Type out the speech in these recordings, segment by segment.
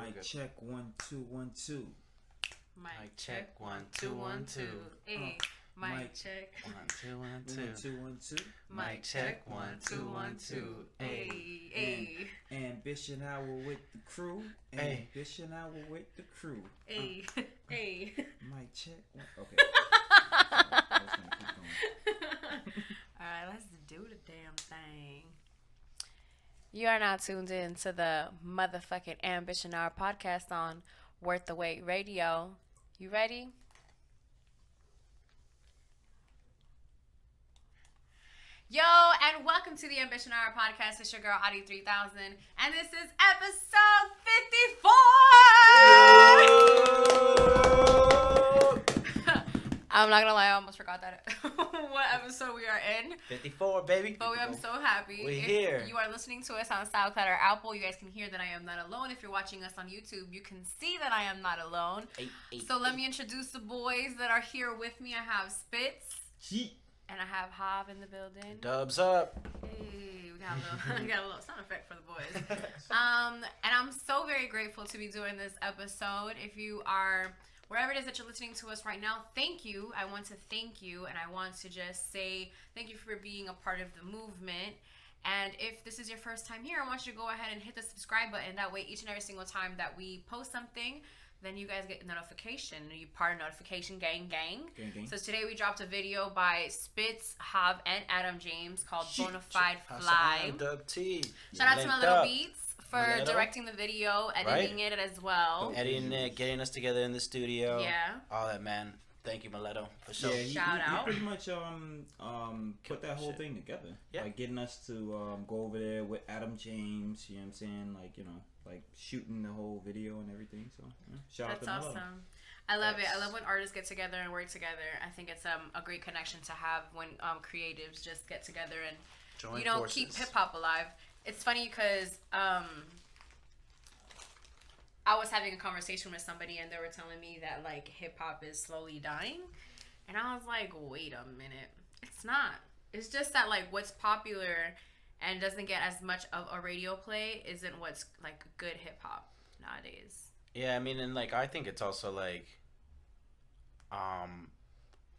Mic check 1 2 1 2. Mic check 1 2 1 2. Hey, mic check 1 2 1 2 1 2. Mic check 1 2 1 2. Hey, Ambition hour with the crew. Ambition hour with the crew. Hey. Mic check. Okay. All right, let's do the damn thing. You are now tuned in to the motherfucking Ambition Hour podcast on Worth the Wait Radio. You ready? Yo, and welcome to the Ambition Hour podcast. It's your girl, AuDii 3000, and this is episode 54! I'm not gonna lie, I almost forgot that what episode we are in. 54, baby. But I'm so happy. We're if here. You are listening to us on SoundCloud or Apple. You guys can hear that I am not alone. If you're watching us on YouTube, you can see that I am not alone. So let me introduce the boys that are here with me. I have Spitz. And I have Jav in the building. Dubs up. Hey, we got a little sound effect for the boys. And I'm so very grateful to be doing this episode. If you are wherever it is that you're listening to us right now, thank you. I want to thank you, and I want to just say thank you for being a part of the movement. And if this is your first time here, I want you to go ahead and hit the subscribe button. That way, each and every single time that we post something, then you guys get notification. You're part of notification gang. So today we dropped a video by Spitz, Jav, and Adam James called Bonafide Fly. Shout out to my little beats for directing the video, editing it as well. Editing it, getting us together in the studio. Yeah. All that, man. Thank you, Mileto, for sure. Yeah, Shout out. He pretty much put that whole thing together. Yeah. Like getting us to go over there with Adam James, you know what I'm saying? Like, you know, like shooting the whole video and everything. So, yeah. Shout out to That's awesome. I love it. I love when artists get together and work together. I think it's a great connection to have when creatives just get together and Join forces. Keep hip hop alive. It's funny because I was having a conversation with somebody and they were telling me that like hip hop is slowly dying, and I was like, wait a minute, it's not. It's just that like what's popular and doesn't get as much of a radio play isn't what's like good hip hop nowadays. Yeah, I mean, and like I think it's also like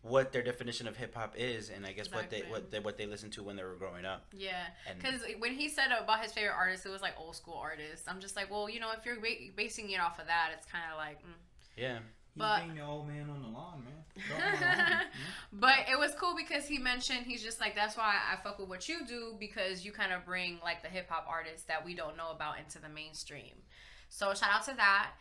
what their definition of hip hop is, and I guess Exactly. what they listened to when they were growing up. Yeah, because when he said about his favorite artists, it was like old school artists. I'm just like, well, you know, if you're basing it off of that, it's kind of like, yeah. He's being the old man on the lawn, man. But it was cool because he mentioned, he's just like, that's why I fuck with what you do, because you kind of bring like the hip hop artists that we don't know about into the mainstream. So shout out to that.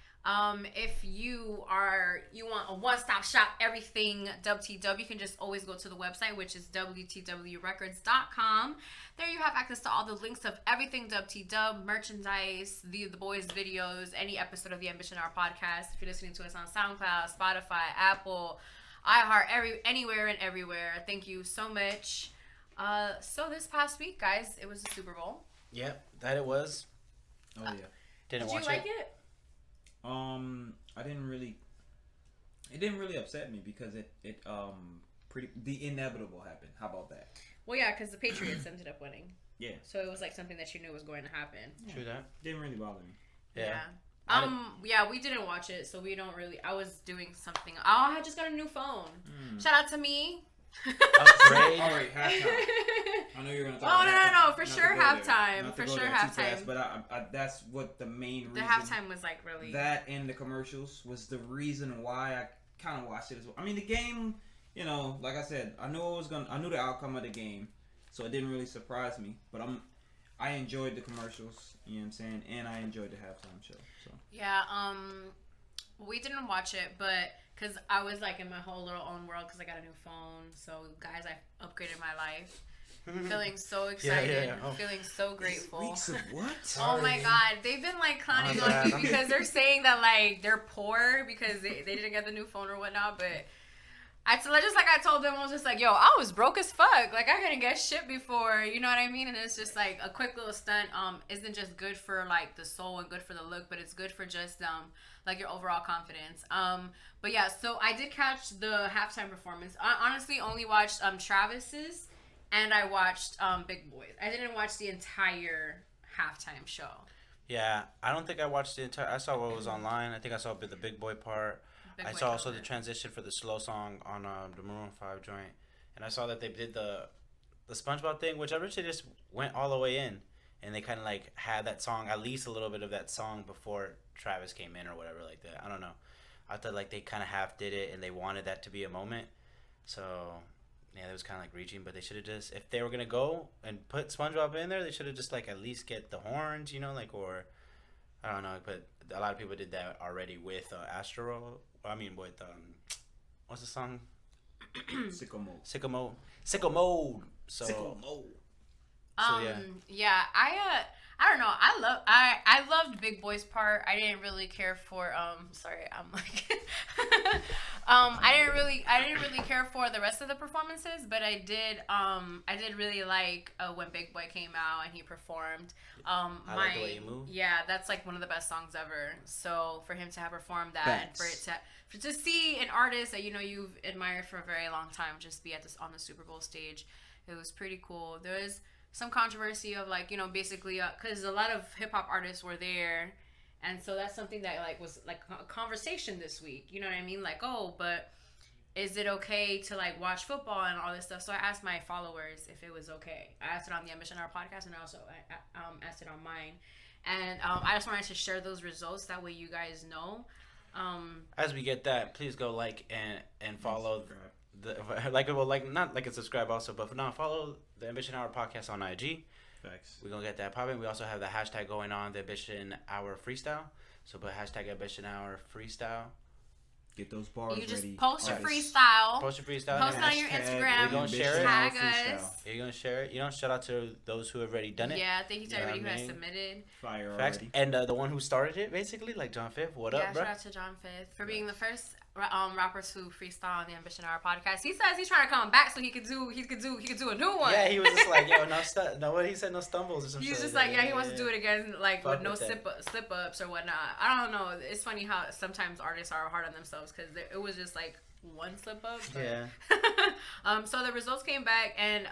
If you want a one-stop shop, everything WTW, you can just always go to the website, which is WTWrecords.com. There you have access to all the links of everything WTW, merchandise, the boys' videos, any episode of the Ambition Hour podcast. If you're listening to us on SoundCloud, Spotify, Apple, iHeart, anywhere and everywhere. Thank you so much. So this past week, guys, it was the Super Bowl. Yep, that it was. Oh yeah. Did you like it? I didn't really. It didn't really upset me because the inevitable happened. How about that? Well, yeah, because the Patriots ended up winning. Yeah. So it was like something that you knew was going to happen. Yeah. True that. Didn't really bother me. Yeah. Yeah, we didn't watch it, so we don't really. I was doing something. Oh, I just got a new phone. Shout out to me. Upgrade. All right, halftime. I know you're gonna talk. No, for sure halftime. For sure halftime. But I that's what the main reason. The halftime was like really. That and the commercials was the reason why I kind of watched it as well. I mean, the game, you know, like I said, I knew the outcome of the game, so it didn't really surprise me. But I enjoyed the commercials. You know what I'm saying? And I enjoyed the halftime show. So. Yeah. We didn't watch it, but. Because I was like in my whole little own world because I got a new phone. So, guys, I upgraded my life. Feeling so excited. Yeah. Oh. Feeling so grateful. Weeks of what? Oh, my God. They've been, like, clowning on me because they're saying that, like, they're poor because they didn't get the new phone or whatnot. But just like I told them, I was just like, yo, I was broke as fuck. Like, I couldn't get shit before. You know what I mean? And it's just, like, a quick little stunt isn't just good for, like, the soul and good for the look, but it's good for just, like, your overall confidence. But yeah, so I did catch the halftime performance. I honestly only watched Travis's, and I watched Big Boy's. I didn't watch the entire halftime show. Yeah, I don't think I watched the entire. I saw what was online. I think I saw the Big Boy part. Big I Boy saw also killed the it. transition for the slow song on the Maroon 5 joint, and I saw that they did the SpongeBob thing, which I originally just went all the way in, and they kind of like had that song, at least a little bit of that song before Travis came in or whatever like that. I don't know. I thought like they kind of half did it, and they wanted that to be a moment. So yeah, that was kind of like reaching, but they should have just, if they were gonna go and put SpongeBob in there, they should have just like at least get the horns, like, or I don't know, but a lot of people did that already with Astro. I mean, with what's the song? Sicko mode. Sicko Mode. Sicko Mode. So, Sicko mode. Yeah, I don't know. I loved Big Boy's part. I didn't really care for sorry, I'm like I didn't really care for the rest of the performances, but I did really like when Big Boy came out and he performed. I like the way you move. Yeah, that's like one of the best songs ever. So for him to have performed that and for it to see an artist that you've admired for a very long time just be on the Super Bowl stage, it was pretty cool. There was some controversy of like basically because a lot of hip hop artists were there, and so that's something that like was like a conversation this week. You know what I mean? Like, oh, but is it okay to like watch football and all this stuff? So I asked my followers if it was okay. I asked it on the Ambition Hour podcast, and I also asked it on mine, and I just wanted to share those results that way you guys know. As we get that, please go like and follow not like and subscribe also, but now follow the Ambition Hour podcast on IG. Facts. We're gonna get that popping. We also have the hashtag going on, the Ambition Hour Freestyle. So put hashtag Ambition Hour Freestyle. Get those bars You just ready. post your Artists. freestyle. Post your freestyle. Post it on your Instagram. We're gonna share it. Tag Freestyle. us. You're gonna share it. Shout out to those who have already done it. Yeah, thank you to You know everybody who what I has mean? submitted. Fire Facts. already. And the one who started it, basically, like John Fifth. What up, bro? Shout out to John Fifth for being the first rappers who freestyle on the Ambition Hour podcast. He says he's trying to come back so he could do a new one. Yeah, he was just like, yo, no, what he said, no stumbles or something. He's just like, he wants to do it again, like Fuck with no with that. slip ups or whatnot. I don't know. It's funny how sometimes artists are hard on themselves because it was just like one slip up. But... Yeah. So the results came back, and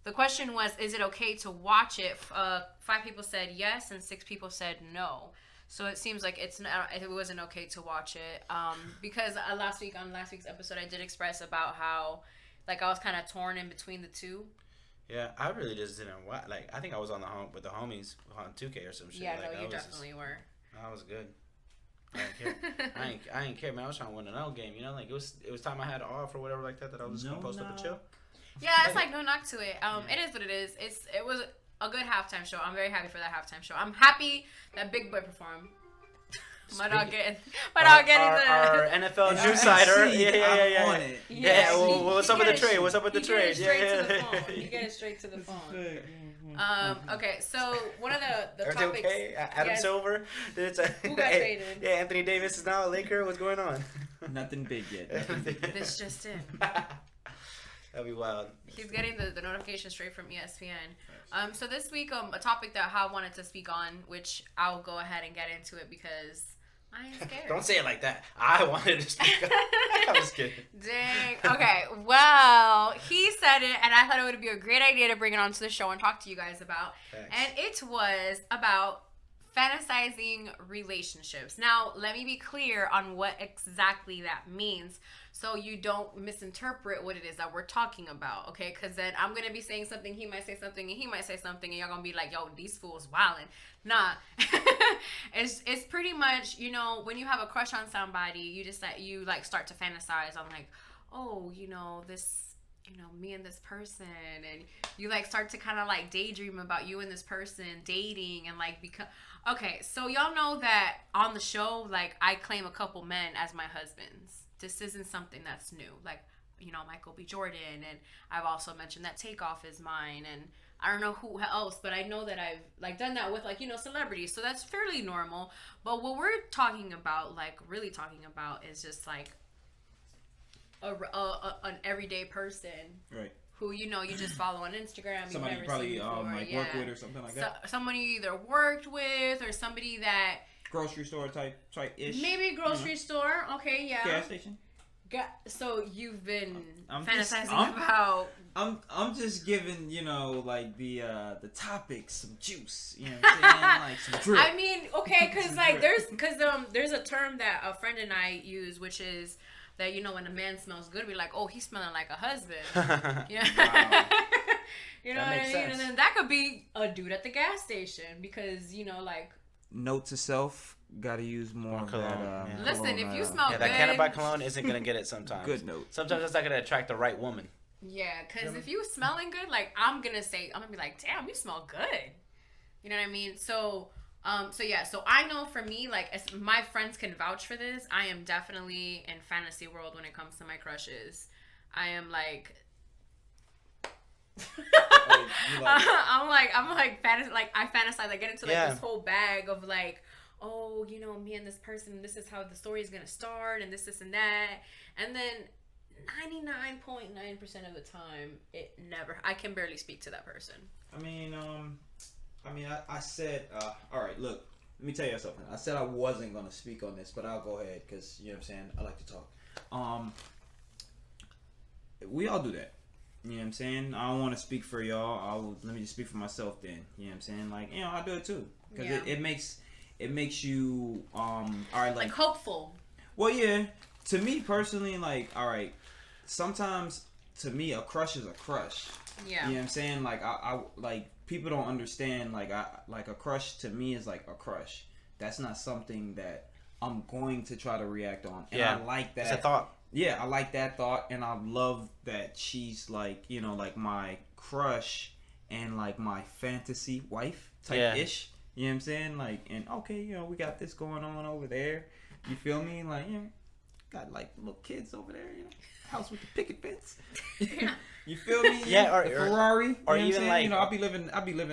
the question was, is it okay to watch it? 5 people said yes, and 6 people said no. So it seems like it wasn't okay to watch it. Because on last week's episode, I did express about how, like, I was kind of torn in between the two. Yeah, I really just didn't watch. Like, I think I was on with the homies on 2K or some shit. Yeah, like, no, you definitely were. I was good. I didn't care. I ain't care, man. I was trying to win an out game. Like, it was time I had off or whatever like that I was just gonna post up and chill. Yeah, it's like no knock to it. It is what it is. It was a good halftime show. I'm very happy for that halftime show. I'm happy that Big Boy performed. My dog getting our NFL newsider. Yeah. Yeah. What's up with the trade? What's up with the trade? You get it straight to the phone. Okay, so one of the topics. Okay? Adam Silver. Who got traded? Yeah, Anthony Davis is now a Laker. What's going on? Nothing big yet. This just in. That'd be wild. He's getting the notification straight from ESPN. So this week, a topic that I wanted to speak on, which I'll go ahead and get into it because I am scared. Don't say it like that. I wanted to speak up. I was kidding. Dang. Okay. Well, he said it, and I thought it would be a great idea to bring it onto the show and talk to you guys about. Thanks. And it was about fantasizing relationships. Now, let me be clear on what exactly that means so you don't misinterpret what it is that we're talking about, okay? Because then I'm going to be saying something, he might say something, and he might say something, and y'all going to be like, yo, these fools wildin'. Nah. It's pretty much, when you have a crush on somebody, you start to fantasize on like, oh, this... me and this person, and you start to kind of daydream about you and this person dating and okay, so y'all know that on the show, I claim a couple men as my husbands. This isn't something that's new. Michael B. Jordan, and I've also mentioned that Takeoff is mine, and I don't know who else, but I know that I've done that with celebrities, so that's fairly normal. But what we're talking about, really talking about, is just an everyday person, right? Who you just follow on Instagram. Somebody you probably work with or something like that. Someone you either worked with or somebody that grocery store type ish. Maybe grocery store. Okay, yeah. Gas station. So you've been I'm fantasizing about. I'm just giving, like the topics some juice. You know what I'm saying? Like some drip. I mean, okay, because like there's a term that a friend and I use, which is that when a man smells good, we're like, oh, he's smelling like a husband. Yeah. Wow. You know That what I makes mean? sense. And then that could be a dude at the gas station because like. Note to self: gotta use more of cologne, that. yeah. Listen, cologne, if you smell Yeah, good, that cannabis cologne isn't gonna get it sometimes. good note. Sometimes it's not gonna attract the right woman. Yeah, because if you smelling good, like I'm gonna be like, damn, you smell good. You know what I mean? So I know for me, like, as my friends can vouch for this. I am definitely in fantasy world when it comes to my crushes. I am like. I'm like fantasy, like I fantasize, I get into like this whole bag of like, oh, me and this person, this is how the story is gonna start, and this and that, and then 99.9% of the time, I can barely speak to that person. I said, all right, look, let me tell you something. I said I wasn't gonna speak on this, but I'll go ahead because you know what I'm saying. I like to talk. We all do that. You know what I'm saying? I don't want to speak for y'all. Let me just speak for myself then. You know what I'm saying? Like, I do it too. Because it makes you, all right, like hopeful. Well, yeah. To me personally, like, all right, sometimes to me a crush is a crush. Yeah. You know what I'm saying? Like, I like, people don't understand, like, a crush to me is like a crush. That's not something that I'm going to try to react on. And I like that. It's a thought. Yeah, I like that thought, and I love that she's like, like my crush and like my fantasy wife type ish. You know what I'm saying? Like, and okay, we got this going on over there. You feel me? Like, got like little kids over there. House with the picket fence. You feel me? Yeah, or the Ferrari. Or you know even like, I'll be living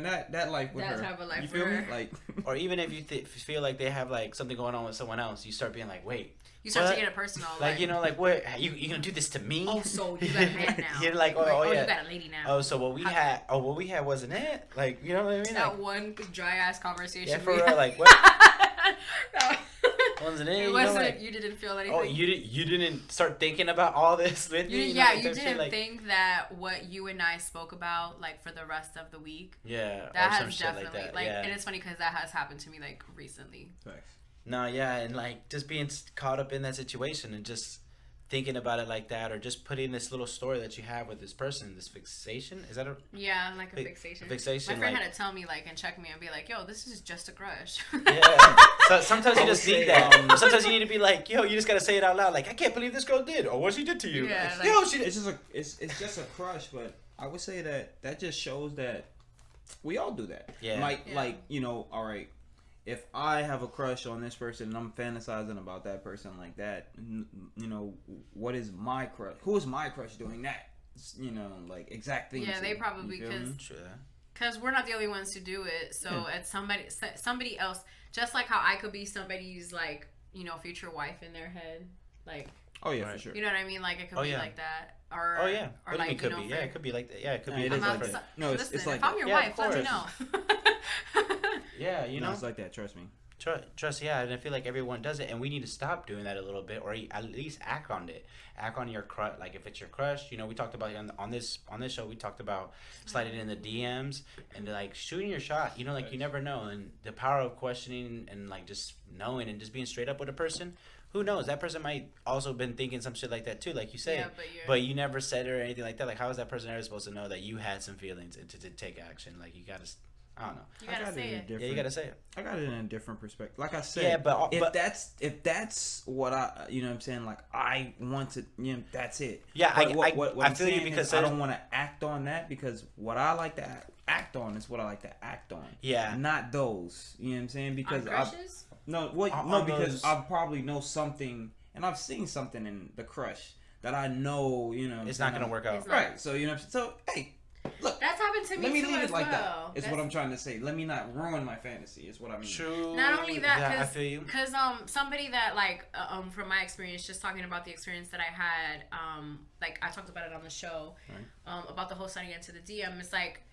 that life with her. That type of life. You feel me? Like, or even if you feel like they have like something going on with someone else, you start being like, wait. You start taking it personal. Like, like, what? You gonna do this to me? Oh, so you got a man now. You're like, yeah. You got a lady now. Oh, so what we had wasn't it? Like, you know what I mean? That like, one dry ass conversation. Yeah, for real. Like, what? Wasn't it? It wasn't. You didn't feel anything. Oh, you didn't start thinking about all this with me? You didn't think that what you and I spoke about, like, for the rest of the week. Yeah. That has definitely, and it's funny because that has happened to me, like, recently. Thanks. No, yeah, and like just being caught up in that situation and just thinking about it like that, or just putting this little story that you have with this person, this fixation. Is that a like a fixation? Fixation. My friend had to tell me and check me and be like, "Yo, this is just a crush." Yeah. So sometimes you just need that. Sometimes you need to be like, "Yo, you just gotta say it out loud." Like, I can't believe this girl did, or what she did to you. Yeah, it's just a crush, but I would say that just shows that we all do that. Yeah. All right. If I have a crush on this person and I'm fantasizing about that person like that, what is my crush? Who is my crush doing that? Like exact things. Yeah, they probably because we're not the only ones to do it. So it's somebody else, just like how I could be somebody's like future wife in their head, like. Oh yeah, for sure. You know what I mean? Like it could be like that, or oh yeah, or like it could be. Yeah, it could be like that. Yeah, it could be. It is like that. No, it's like if I'm your wife, let me know. Yeah, No, it's like that. Trust me. Trust, yeah, and I feel like everyone does it, and we need to stop doing that a little bit, or at least act on it. Act on your crush, like if it's your crush. We talked about on this show. We talked about sliding in the DMs and like shooting your shot. You never know, and the power of questioning and like just knowing and just being straight up with a person. Who knows? That person might also been thinking some shit like that too, like you said. Yeah, but you never said it or anything like that. Like, how is that person ever supposed to know that you had some feelings and to take action? Like, you gotta. I don't know. You gotta say it. Yeah, you gotta say it. I got it in a different perspective. Like I said, if that's what I, what I'm saying, like I want to, that's it. Yeah, what I feel you because I don't want to act on that because what I like to act on is what I like to act on. Yeah. Not those. You know what I'm saying? Because crushes? Because I probably know something and I've seen something in the crush that I know, it's not gonna work out. Right. So so hey. Look, that's happened to me. Let me too leave it as like well. that. Is what I'm trying to say. Let me not ruin my fantasy. Is what I mean. True. Not only that, I feel you. Because somebody that from my experience, just talking about the experience that I had, like I talked about it on the show, right. About the whole signing into the DM. It's like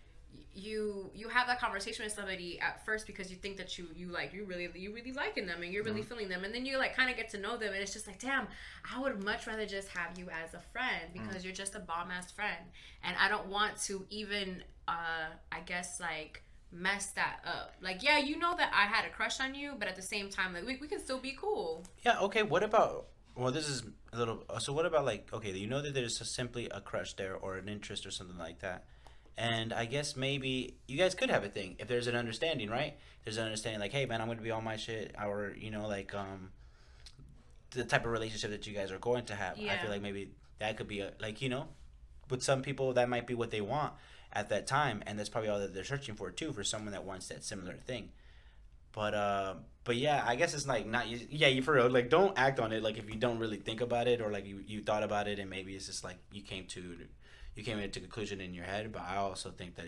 you have that conversation with somebody at first because you think that you really liking them and you're really feeling them, and then you like kind of get to know them, and it's just like, damn, I would much rather just have you as a friend because you're just a bomb ass friend, and I don't want to even I guess like mess that up. Like, yeah, you know that I had a crush on you, but at the same time, like we can still be cool. Yeah. Okay. What about? Well, this is a little. So what about like? Okay, you know that there's simply a crush there or an interest or something like that. And I guess maybe you guys could have a thing if there's an understanding, right? There's an understanding like, hey, man, I'm going to be on my shit. Or, you know, like the type of relationship that you guys are going to have. Yeah. I feel like maybe that could be, like, you know, with some people that might be what they want at that time. And that's probably all that they're searching for, too, for someone that wants that similar thing. But yeah, I guess it's like not, yeah, you for real, like, don't act on it, like, if you don't really think about it or, like, you thought about it and maybe it's just, like, you came into conclusion in your head, but I also think that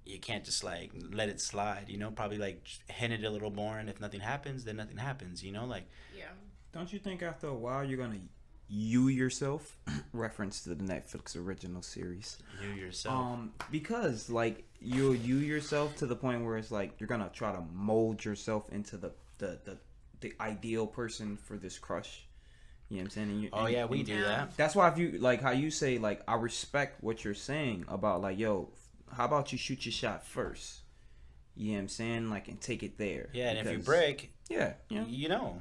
you can't just like let it slide, you know, probably like hint it a little more, and if nothing happens, then nothing happens, you know, like. Yeah. Don't you think after a while you're gonna you yourself reference to the Netflix original series? You yourself. Because like you yourself to the point where it's like you're gonna try to mold yourself into the ideal person for this crush. You know what I'm saying? We do that. That's why if you like how you say like I respect what you're saying about like, yo, how about you shoot your shot first? You know what I'm saying? Like, and take it there. Yeah, and if you break, yeah, you know.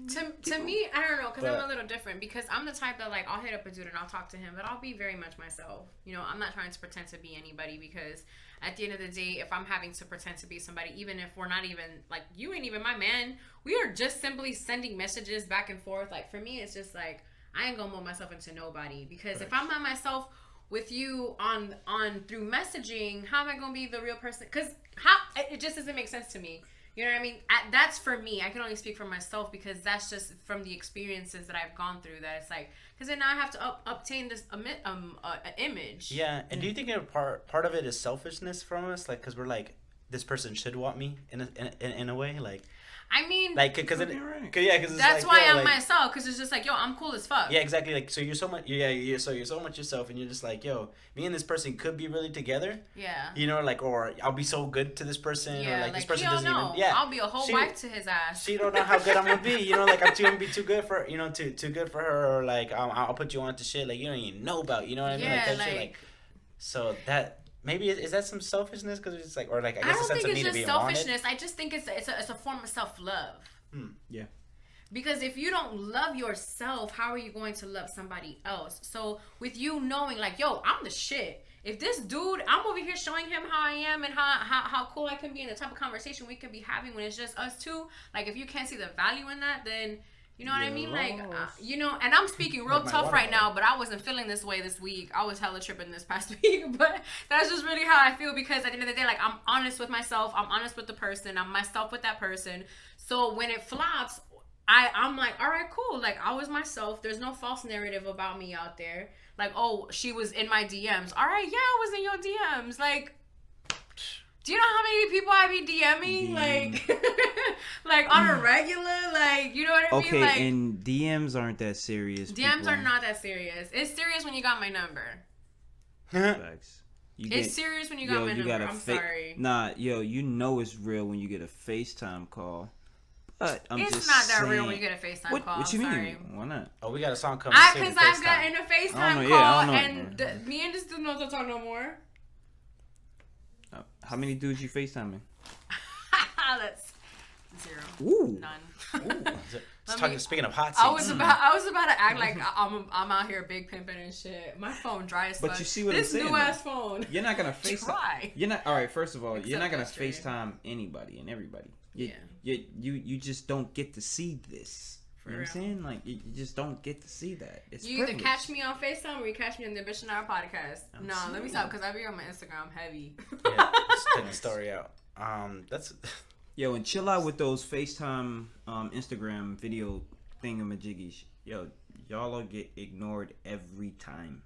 To me, I don't know, because I'm a little different. Because I'm the type that, like, I'll hit up a dude and I'll talk to him, but I'll be very much myself. You know, I'm not trying to pretend to be anybody because at the end of the day, if I'm having to pretend to be somebody, even if we're not even, like, you ain't even my man, we are just simply sending messages back and forth. Like, for me, it's just, like, I ain't gonna mold myself into nobody. Because if I'm not myself with you on through messaging, how am I gonna be the real person? Because it just doesn't make sense to me. You know what I mean? That's for me. I can only speak for myself because that's just from the experiences that I've gone through. That it's like, because then now I have to obtain this image. Yeah, and do you think part of it is selfishness from us? Like, because we're like, this person should want me in a way, like. I mean, like, because that's like, why I'm myself, because it's just like, yo, I'm cool as fuck. Yeah, exactly. Like, so you're so much, you're so much yourself, and you're just like, yo, me and this person could be really together. Yeah. You know, like, or I'll be so good to this person, yeah, or like this person doesn't know. even. Yeah. I'll be a whole wife to his ass. She don't know how good I'm gonna be. You know, like I'm gonna be too good for, you know, too good for her, or like I'll put you on to shit like you don't even know about. You know what I mean? Yeah, like that shit. Like, so that. Maybe is that some selfishness? Because it's like, or like, I guess I don't think it's just selfishness. Wanted. I just think it's a form of self-love. Yeah. Because if you don't love yourself, how are you going to love somebody else? So with you knowing like, yo, I'm the shit. If this dude, I'm over here showing him how I am and how cool I can be and the type of conversation we could be having when it's just us two. Like if you can't see the value in that, then you know what I mean? Like, you know, and I'm speaking real tough right now, but I wasn't feeling this way this week. I was hella tripping this past week, but that's just really how I feel because at the end of the day, like, I'm honest with myself. I'm honest with the person. I'm myself with that person. So when it flops, I'm like, all right, cool. Like, I was myself. There's no false narrative about me out there. Like, oh, she was in my DMs. All right, yeah, I was in your DMs. Like, do you know how many people I be DMing? Like, like on a regular? Like, you know what I mean? Okay, like, and DMs aren't that serious. DMs are not that serious. It's serious when you got my number. Facts. It's serious when you got my number. I'm sorry. Nah, yo, you know it's real when you get a FaceTime call. But I'm it's just not that saying, real when you get a FaceTime call. What you mean? Sorry. Why not? Oh, we got a song coming soon. Because I've gotten a FaceTime call, and me and this dude don't talk no more. How many dudes you FaceTiming? That's 0. Ooh. None. Speaking of hot seats. I was about to act like I'm out here big pimping and shit. My phone dry as fuck. But you see what this I'm saying? This new ass phone. You're not gonna FaceTime. You're not. All right. First of all, you're not gonna history. FaceTime anybody and everybody. You just don't get to see this. You know what I'm saying? Like you just don't get to see that. It's you privilege. either catch me on FaceTime or you catch me on the Bitch and Our podcast. Let me stop because I be on my Instagram heavy. Yeah, just take the story out. That's. Yo, and chill out with those FaceTime, Instagram video thingamajiggies. Yo, y'all will get ignored every time.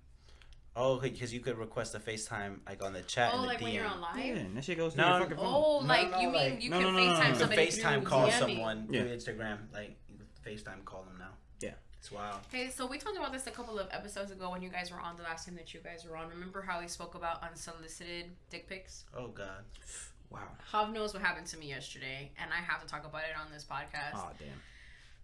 Oh, because you could request a FaceTime like on the chat and the like DM. When you're on live? Yeah, and that shit goes to your fucking phone. Oh, like you mean you can FaceTime somebody FaceTime call DMing. someone through Instagram. Like you can FaceTime call them now. Yeah. It's wild. Hey, so we talked about this a couple of episodes ago when you guys were on the last time that you guys were on. Remember how we spoke about unsolicited dick pics? Oh, God. Wow. Hav knows what happened to me yesterday, and I have to talk about it on this podcast. Oh, damn.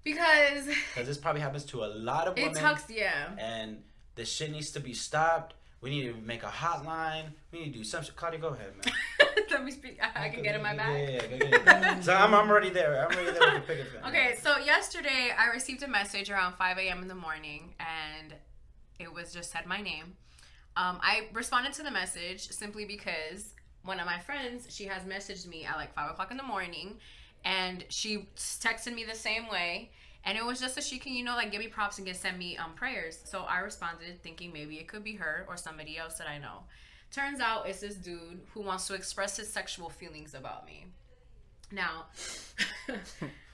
Because this probably happens to a lot of women. Yeah. And this shit needs to be stopped. We need to make a hotline. We need to do something. Claudia, go ahead, man. Let me speak. I can get in my bag. Yeah, go get it. So I'm already there. I'm already there with the picket fence. Okay, so yesterday I received a message around 5 a.m. in the morning, and it was just said my name. I responded to the message simply because one of my friends, she has messaged me at like 5 o'clock in the morning, and she texted me the same way. And it was just so she can, like give me props and send me prayers. So I responded thinking maybe it could be her or somebody else that I know. Turns out it's this dude who wants to express his sexual feelings about me. Now,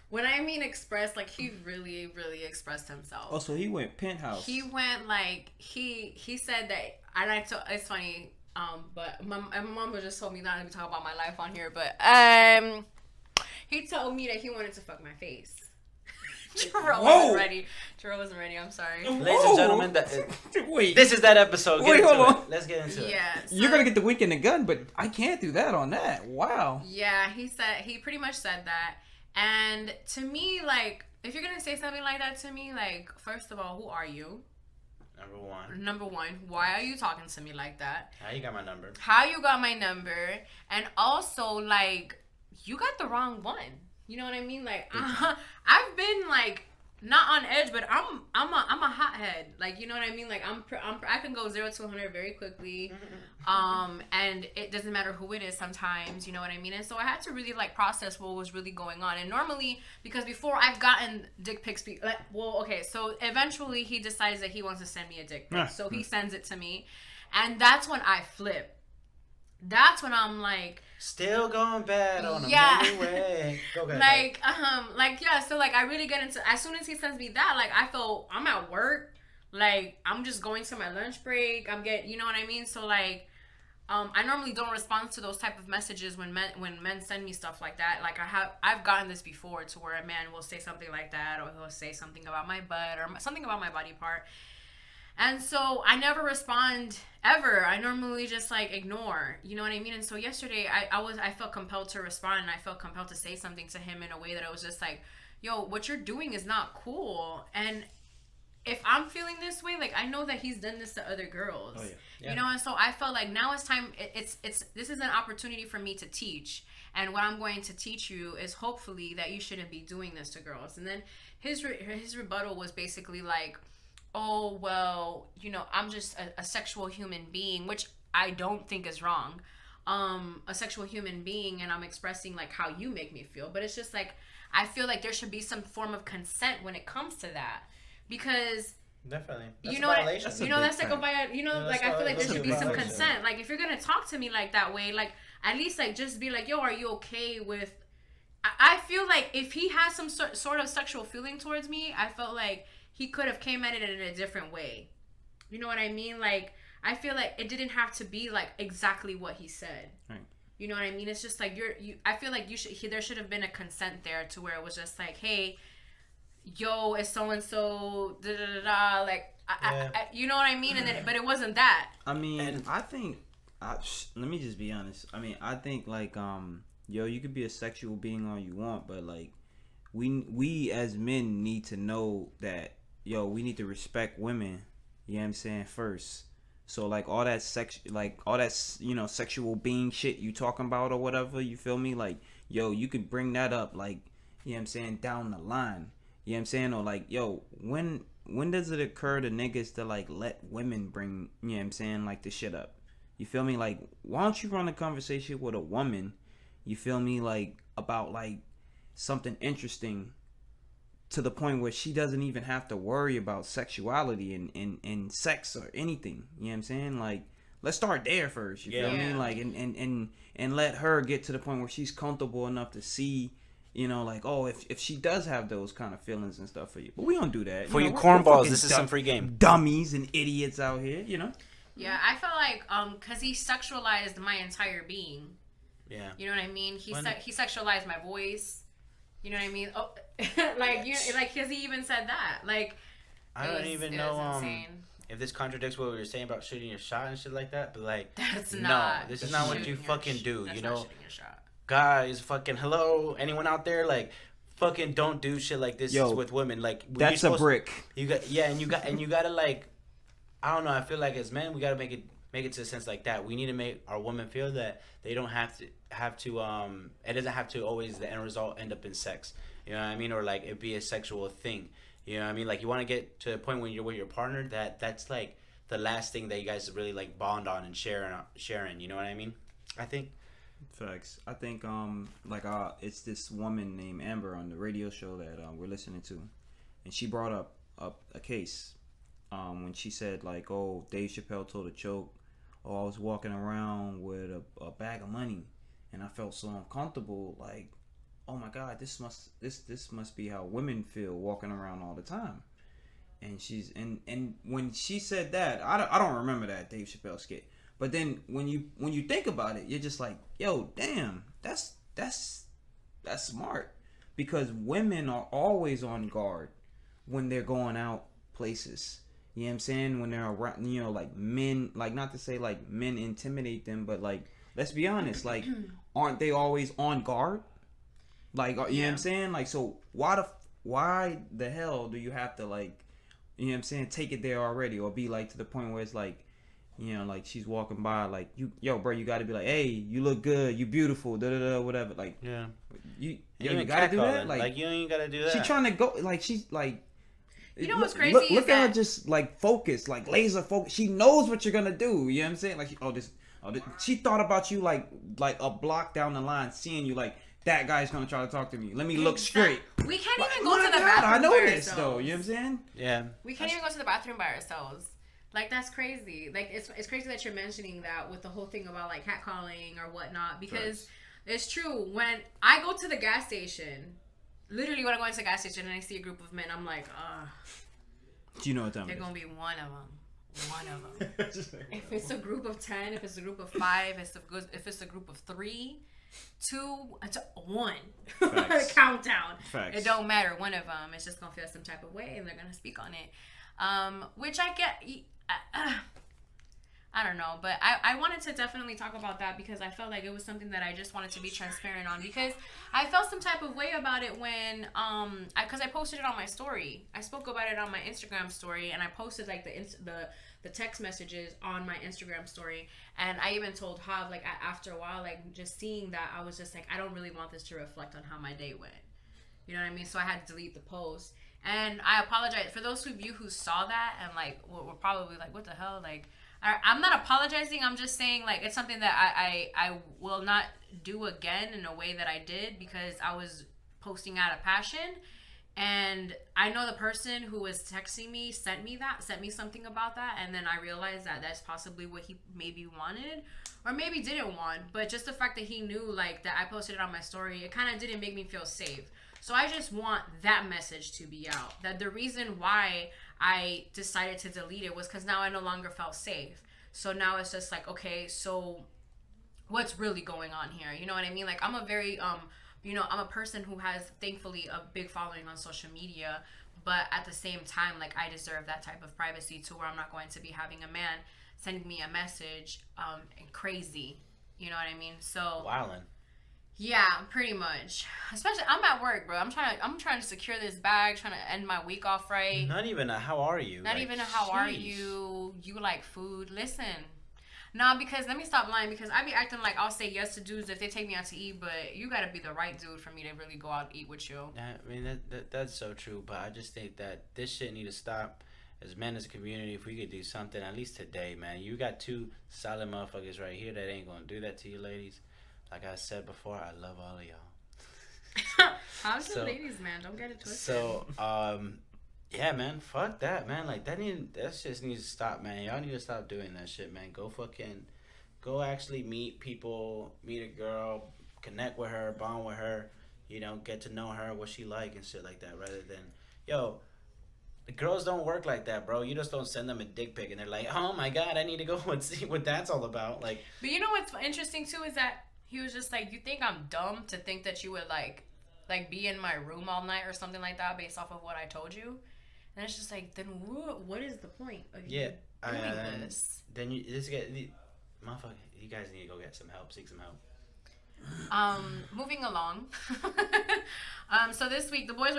when I mean express, like he really, really expressed himself. Oh, so he went penthouse. He went like, he said that, and it's funny, but my mom just told me not to talk about my life on here, but he told me that he wanted to fuck my face. Jerome wasn't ready. I'm sorry. Ladies and gentlemen, wait. This is that episode. Wait, hold on. Let's get into it. Yeah. So, you're gonna get the wink in the gun, but I can't do that on that. Wow. Yeah, he pretty much said that. And to me, like, if you're gonna say something like that to me, like, first of all, who are you? Number one, why are you talking to me like that? How you got my number? And also, like, you got the wrong one. You know what I mean? Like, I've been like not on edge, but I'm a hothead. Like, you know what I mean? Like, I can go 0 to 100 very quickly, and it doesn't matter who it is sometimes. You know what I mean? And so I had to really like process what was really going on. And normally, because before I've gotten dick pics, so eventually he decides that he wants to send me a dick pic, so he sends it to me, and that's when I flip. That's when I'm like, still going bad on a many way. Go ahead. So like I really get into, as soon as he sends me that, like I feel I'm at work, like I'm just going to my lunch break. You know what I mean? So like, I normally don't respond to those type of messages when men send me stuff like that. Like I've gotten this before to where a man will say something like that, or he'll say something about my butt or something about my body part. And so I never respond ever. I normally just like ignore, you know what I mean? And so yesterday I felt compelled to respond, and I felt compelled to say something to him in a way that I was just like, yo, what you're doing is not cool. And if I'm feeling this way, like I know that he's done this to other girls, you know? And so I felt like now it's time. This is an opportunity for me to teach. And what I'm going to teach you is hopefully that you shouldn't be doing this to girls. And then his rebuttal was basically like, oh, well, I'm just a sexual human being, which I don't think is wrong. A sexual human being, and I'm expressing like how you make me feel. But it's just like, I feel like there should be some form of consent when it comes to that. Because definitely, that's like I feel like there should be some consent. Like if you're gonna talk to me like that way, like at least like just be like, yo, are you okay with, I feel like if he has some sort of sexual feeling towards me, I felt like he could have came at it in a different way. You know what I mean? Like, I feel like it didn't have to be like exactly what he said. Right. You know what I mean? It's just like I feel like there should have been a consent there to where it was just like, hey, yo, it's so and so, da da da da. Like, you know what I mean? And then, but it wasn't that. I mean, I think. Let me just be honest. I mean, I think like yo, you could be a sexual being all you want, but like, we as men need to know that. Yo, we need to respect women, you know what I'm saying, first. So like all that sexual being shit you talking about or whatever, you feel me? Like, yo, you could bring that up, like, you know what I'm saying, down the line. You know what I'm saying? Or like, yo, when does it occur to niggas to like let women bring, you know what I'm saying, like the shit up? You feel me? Like, why don't you run a conversation with a woman, you feel me, like about like something interesting, to the point where she doesn't even have to worry about sexuality and sex or anything. You know what I'm saying? Like, let's start there first. You feel me? Like, and let her get to the point where she's comfortable enough to see, like, oh, if she does have those kind of feelings and stuff for you. But we don't do that. For you cornballs, this is some free game. Dummies and idiots out here, Yeah, I felt like, because he sexualized my entire being. Yeah. You know what I mean? He sexualized my voice. You know what I mean? Oh, like, because he even said that. Like, I don't even know insane. if this contradicts what we were saying about shooting your shot and shit like that, but like, That's no, not. this is not what you fucking do, That's you not know? shooting your shot. Guys, fucking hello, anyone out there, like, fucking don't do shit like this with women. Like, that's a brick. You got and you gotta like, I don't know. I feel like as men, we gotta make it to a sense like that. We need to make our women feel that they don't have to. It doesn't have to always the end result end up in sex. You know what I mean? Or like it be a sexual thing. You know what I mean? Like you want to get to a point when you're with your partner that's like the last thing that you guys really like bond on and sharing. You know what I mean? I think. Facts. I think it's this woman named Amber on the radio show that we're listening to, and she brought up a case when she said like, oh, Dave Chappelle told a joke. Oh, I was walking around with a bag of money, and I felt so uncomfortable. Like, oh my God, this must be how women feel walking around all the time. And and when she said that, I don't remember that Dave Chappelle skit. But then when you think about it, you're just like, yo, damn, that's smart, because women are always on guard when they're going out places. You know what I'm saying? When they're around, you know, like men, like not to say like men intimidate them, but like let's be honest, like aren't they always on guard? Like, you know what I'm saying? Like, so why the hell do you have to like, you know what I'm saying, take it there already, or be like to the point where it's like, you know, like she's walking by, like yo, bro, you got to be like, hey, you look good, you beautiful, da da da, whatever. Like, you gotta do that. Like you ain't gotta do that. She trying to go, like she's like. You know what's crazy? Look at her just like focus, like laser focus. She knows what you're gonna do. You know what I'm saying? Like, she thought about you like a block down the line, seeing you like that guy's gonna try to talk to me. Let me look straight. We can't like, even go to the bathroom. I know by this ourselves. though. You know what I'm saying? Yeah. We can't even go to the bathroom by ourselves. Like that's crazy. Like it's crazy that you're mentioning that with the whole thing about like catcalling or whatnot, because it's true. When I go to the gas station. Literally, when I go into the gas station and I see a group of men, I'm like, do you know what time they're going to be one of them. If it's a group of 10, if it's a group of 5, if it's a group of 3, 2, 1. Countdown. Facts. It don't matter. One of them is just going to feel some type of way and they're going to speak on it. Which I get... I don't know, but I wanted to definitely talk about that because I felt like it was something that I just wanted to be transparent on, because I felt some type of way about it when because I posted it on my story. I spoke about it on my Instagram story, and I posted like the text messages on my Instagram story, and I even told Jav like after a while, like just seeing that, I was just like, I don't really want this to reflect on how my day went. You know what I mean? So I had to delete the post, and I apologize for those of you who saw that and like were probably like, what the hell, like. I'm not apologizing. I'm just saying, like, it's something that I will not do again in a way that I did, because I was posting out of passion. And I know the person who was texting me sent me something about that. And then I realized that that's possibly what he maybe wanted or maybe didn't want. But just the fact that he knew, like, that I posted it on my story, it kind of didn't make me feel safe. So I just want that message to be out. That the reason why I decided to delete it was because now I no longer felt safe. So now it's just like, okay, so what's really going on here? You know what I mean? Like, I'm a very, I'm a person who has, thankfully, a big following on social media. But at the same time, like, I deserve that type of privacy to where I'm not going to be having a man sending me a message and crazy. You know what I mean? So... Wildin'. Yeah, pretty much. Especially, I'm at work, bro. I'm trying to secure this bag, trying to end my week off right. Not even a how are you. Not even a how are you. You like food. Listen. Nah, because let me stop lying, because I be acting like I'll say yes to dudes if they take me out to eat, but you gotta be the right dude for me to really go out and eat with you. I mean, that's so true, but I just think that this shit need to stop. As men, as a community, if we could do something, at least today, man. You got 2 solid motherfuckers right here that ain't gonna do that to you, ladies. Like I said before, I love all of y'all. How's the ladies, man? Don't get it twisted. So, yeah, man, fuck that, man. Like, that just needs to stop, man. Y'all need to stop doing that shit, man. Go actually meet people, meet a girl, connect with her, bond with her, you know, get to know her, what she like and shit like that, rather than, yo, the girls don't work like that, bro. You just don't send them a dick pic and they're like, oh my God, I need to go and see what that's all about. Like, but you know what's interesting too is that he was just like, you think I'm dumb to think that you would like be in my room all night or something like that based off of what I told you? And it's just like, then what is the point of Yeah, you doing this? Then you motherfucker, you guys need to go get some help, seek some help. Moving along. So this week the boys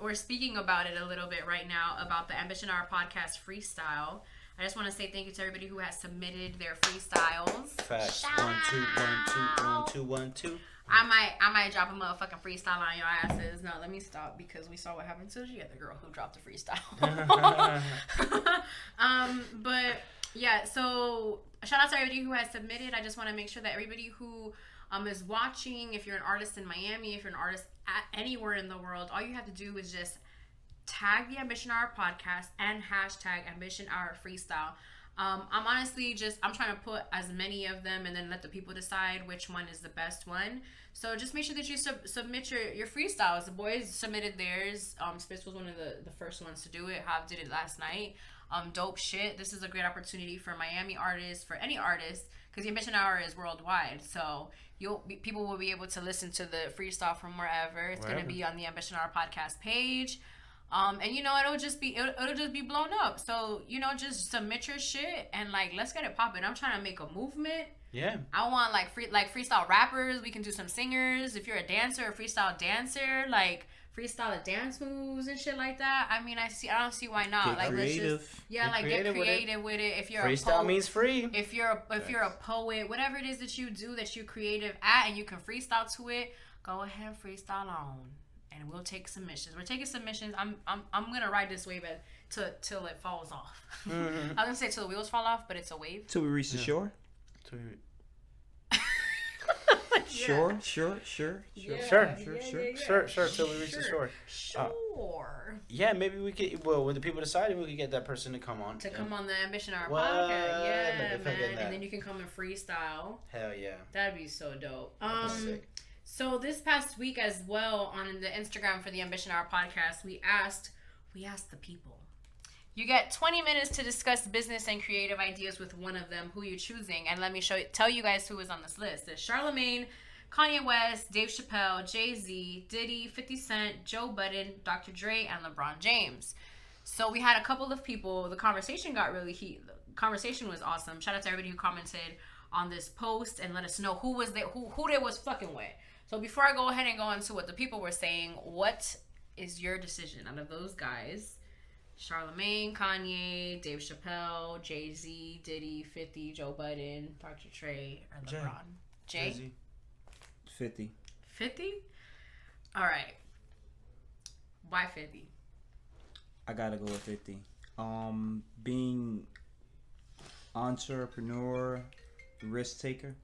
we're speaking about it a little bit right now about the Ambition Hour podcast freestyle. I just want to say thank you to everybody who has submitted their freestyles. Facts. Shout 1 2 1 2 1 2 1 2. I might drop a motherfucking freestyle on your asses. No, let me stop because we saw what happened to the other girl who dropped the freestyle. But yeah, so shout out to everybody who has submitted. I just want to make sure that everybody who is watching, if you're an artist in Miami, if you're an artist anywhere in the world, all you have to do is just tag the Ambition Hour podcast and hashtag Ambition Hour freestyle. I'm honestly I'm trying to put as many of them and then let the people decide which one is the best one. So just make sure that you submit your freestyles. The boys submitted theirs. Spitz was one of the first ones to do it. Jav did it last night. Dope shit. This is a great opportunity for Miami artists, for any artist, because the Ambition Hour is worldwide. So people will be able to listen to the freestyle from wherever. It's going to be on the Ambition Hour podcast page. And it'll just be blown up. So just submit your shit and let's get it popping. I'm trying to make a movement. Yeah. I want freestyle rappers. We can do some singers. If you're a dancer, a freestyle dancer, freestyle the dance moves and shit like that. I mean, I don't see why not. Get creative. Get creative with it. If you're freestyle a poet, means free. If you're a poet, whatever it is that you do that you're creative at and you can freestyle to it, go ahead and freestyle on. And we'll take submissions. We're taking submissions. I'm gonna ride this wave till it falls off. I was gonna say till the wheels fall off, but it's a wave. Till we reach the shore. Sure. Till we reach the shore. Sure. Yeah, maybe we could. Well, when the people decide, we could get that person to come on. Come on the Ambition Hour podcast. Yeah, man. And then you can come and freestyle. Hell yeah. That'd be so dope. So this past week as well on the Instagram for the Ambition Hour podcast, we asked the people. You get 20 minutes to discuss business and creative ideas with one of them. Who you're choosing, and let me tell you guys who is on this list. There's Charlamagne, Kanye West, Dave Chappelle, Jay-Z, Diddy, 50 Cent, Joe Budden, Dr. Dre, and LeBron James. So we had a couple of people. The conversation got really heated. The conversation was awesome. Shout out to everybody who commented on this post and let us know who was there, who they was fucking with. So before I go ahead and go into what the people were saying, what is your decision out of those guys? Charlamagne, Kanye, Dave Chappelle, Jay-Z, Diddy, 50, Joe Budden, Dr. Dre, or LeBron? Jay? Jay-Z. 50. 50? All right. Why 50? I gotta go with 50. Being entrepreneur, risk taker.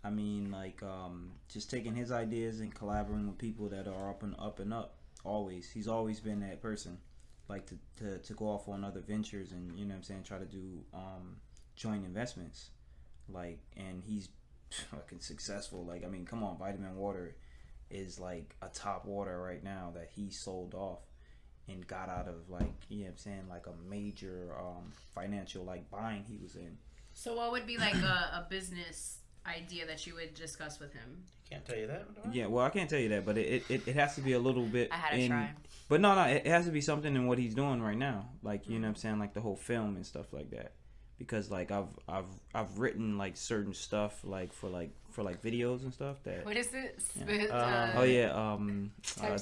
I mean, just taking his ideas and collaborating with people that are up and up. Always, he's always been that person, to go off on other ventures and try to do joint investments, and he's fucking successful. Come on, Vitamin Water is a top water right now that he sold off and got out of a major financial financial he was in. So what would be a business idea that you would discuss with him? Can't tell you that. Yeah, well, I can't tell you that, but it has to be a little bit. I had to try. But no, it has to be something in what he's doing right now, you know what I'm saying, the whole film and stuff like that. Because I've written certain stuff for videos and stuff that. What is it?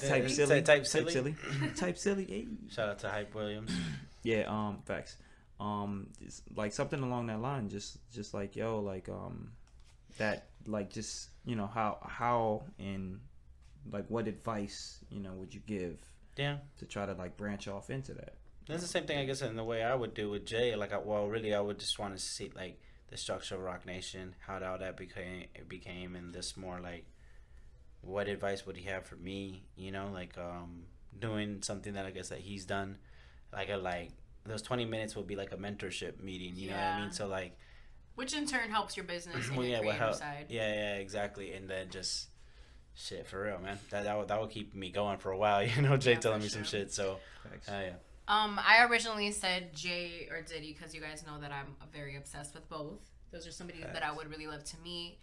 Type silly. Type silly. Hey. Shout out to Hype Williams. Yeah. Facts. It's something along that line. Just that just how and what advice would you give to try to becranch off into that. That's the same thing, I guess, in the way I would do with Jay. I would just want to see the structure of Rock Nation, how that became, and this more what advice would he have for me? Doing something that I guess that he's done, those 20 minutes would be a mentorship meeting. You know what I mean? So which in turn helps your business and your creative side. Yeah, exactly. And then just shit for real, man. That would keep me going for a while. Jay telling me some shit. So, yeah. I originally said Jay or Diddy because you guys know that I'm very obsessed with both. Those are somebody that I would really love to meet,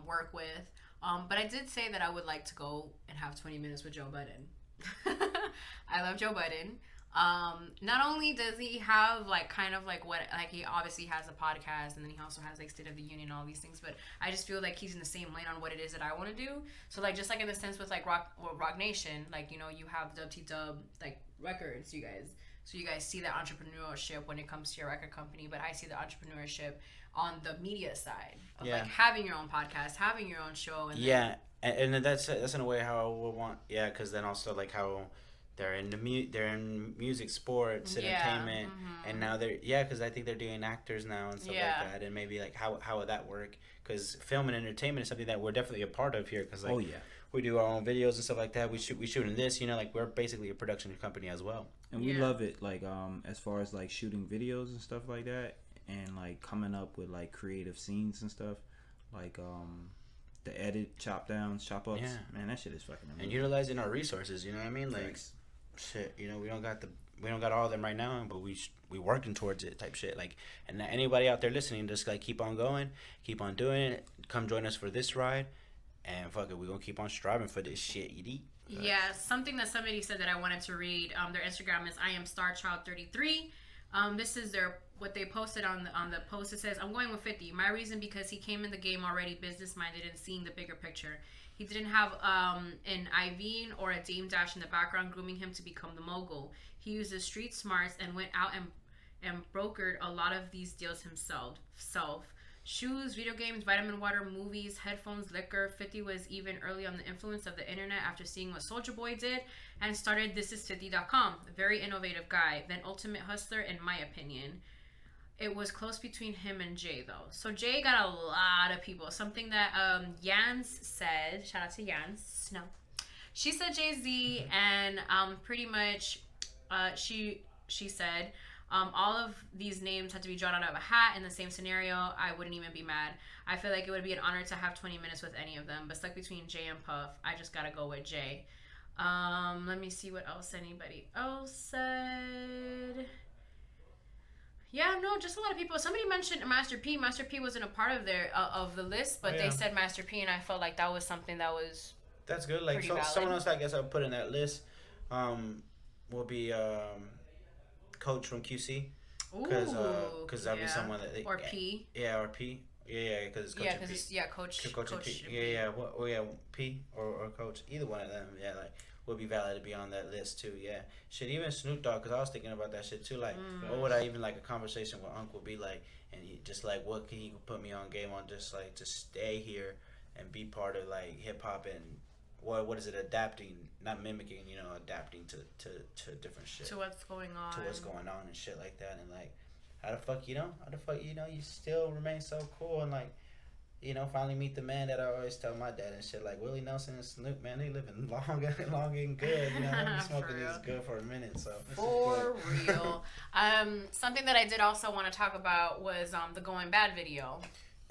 work with. But I did say that I would like to go and have 20 minutes with Joe Budden. I love Joe Budden. Not only does he have he obviously has a podcast, and then he also has like State of the Union and all these things, but I just feel like he's in the same lane on what it is that I want to do. So like just like in the sense with like Rock Nation, like, you know, you have Dub like records, you guys. So you guys see the entrepreneurship when it comes to your record company, but I see the entrepreneurship on the media side of like having your own podcast, having your own show, and and that's in a way how I would want, because then also like how they're in music, sports, entertainment, and now because I think they're doing actors now and stuff like that, and maybe like how would that work? Because film and entertainment is something that we're definitely a part of here, because like we do our own videos and stuff like that. We shooting this, you know, like we're basically a production company as well, and we love it. Like as far as like shooting videos and stuff like that, and like coming up with like creative scenes and stuff, like the edit, chop downs, chop ups. Yeah, man, that shit is fucking amazing. And utilizing our resources, you know what I mean? Like, shit, you know, we don't got all of them right now, but we working towards it, type shit. Like, and anybody out there listening, just like keep on going, keep on doing it. Come join us for this ride, and fuck it, we gonna keep on striving for this shit, Yeah, something that somebody said that I wanted to read. Their Instagram is IamStarChild33. This is what they posted on the post. It says, "I'm going with 50. My reason, because he came in the game already business minded and seeing the bigger picture. He didn't have an IV or a Dame Dash in the background grooming him to become the mogul. He used his street smarts and went out and brokered a lot of these deals himself. Shoes, video games, vitamin water, movies, headphones, liquor. 50 was even early on the influence of the internet after seeing what Soulja Boy did and started thisis50.com. A very innovative guy. Then ultimate hustler, in my opinion. It was close between him and Jay, though. So Jay got a lot of people. Something that Yans said. Shout out to Yans. No. She said Jay-Z, and pretty much she said... all of these names had to be drawn out of a hat in the same scenario. I wouldn't even be mad. I feel like it would be an honor to have 20 minutes with any of them. But stuck between Jay and Puff, I just gotta go with Jay. Let me see what else anybody else said. Yeah, no, just a lot of people. Somebody mentioned Master P. Master P wasn't a part of of the list, but they said Master P, and I felt like that was something that was that's good. Like someone else, I guess I'll put in that list. Will be Coach from QC, because that'll be someone that or P. Or P. Because Coach P. P or Coach. Either one of them, like would be valid to be on that list too. Yeah, shit. Even Snoop Dogg, because I was thinking about that shit too. Like, what would I even like a conversation with Uncle be like? And he just like, what can he put me on game on? Just like to stay here and be part of like hip hop and. What is it? Adapting, not mimicking, you know, adapting to different shit. To what's going on. And shit like that. And like, how the fuck, you still remain so cool and like, you know, finally meet the man that I always tell my dad and shit. Like Willie Nelson and Snoop, man, they living long and good. You know, they be smoking this good for a minute. So for real. Something that I did also want to talk about was the Going Bad video.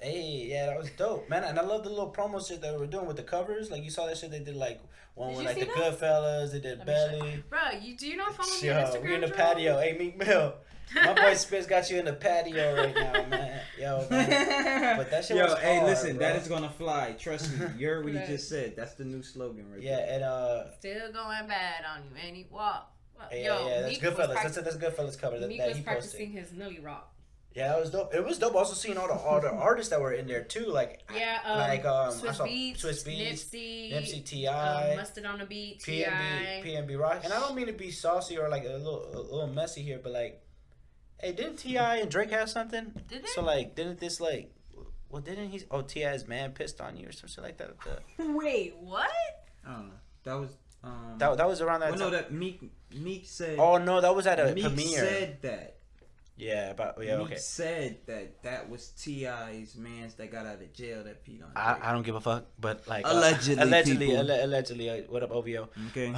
Hey, yeah, that was dope, man. And I love the little promo shit that we were doing with the covers. Like, you saw that shit they did, like, one with, like, the Goodfellas. They did Belly. Bro, do you not follow me on Instagram? We in the patio. Hey, Meek Mill. My boy Spitz got you in the patio right now, man. Yo, man. But that shit was hard, hey, listen, bro. that is going to fly. Trust me. You heard what he just said. That's the new slogan right there. Yeah, and, still going bad on you, and he walk. Yeah, that's Goodfellas. That's Goodfellas cover that he posted. Meek was practicing his Millie Rock. Yeah, that was dope. It was dope also seeing all the artists that were in there too, like Swiss Beats, Nipsey, T.I., Mustard on the Beat, T.I., PNB Rock. And I don't mean to be saucy or like a little messy here, but like, hey, didn't T.I. and Drake have something? Did they? So like, didn't didn't he? Oh, T.I.'s man pissed on you or something like that. Wait, what? I don't know. That was that was around that time. No, that Meek said. Oh no, that was at a Meek premiere. Said that. Yeah, Meek okay. said that was T.I.'s mans that got out of jail that peed on. I don't give a fuck, but like allegedly. What up, OVO? Okay.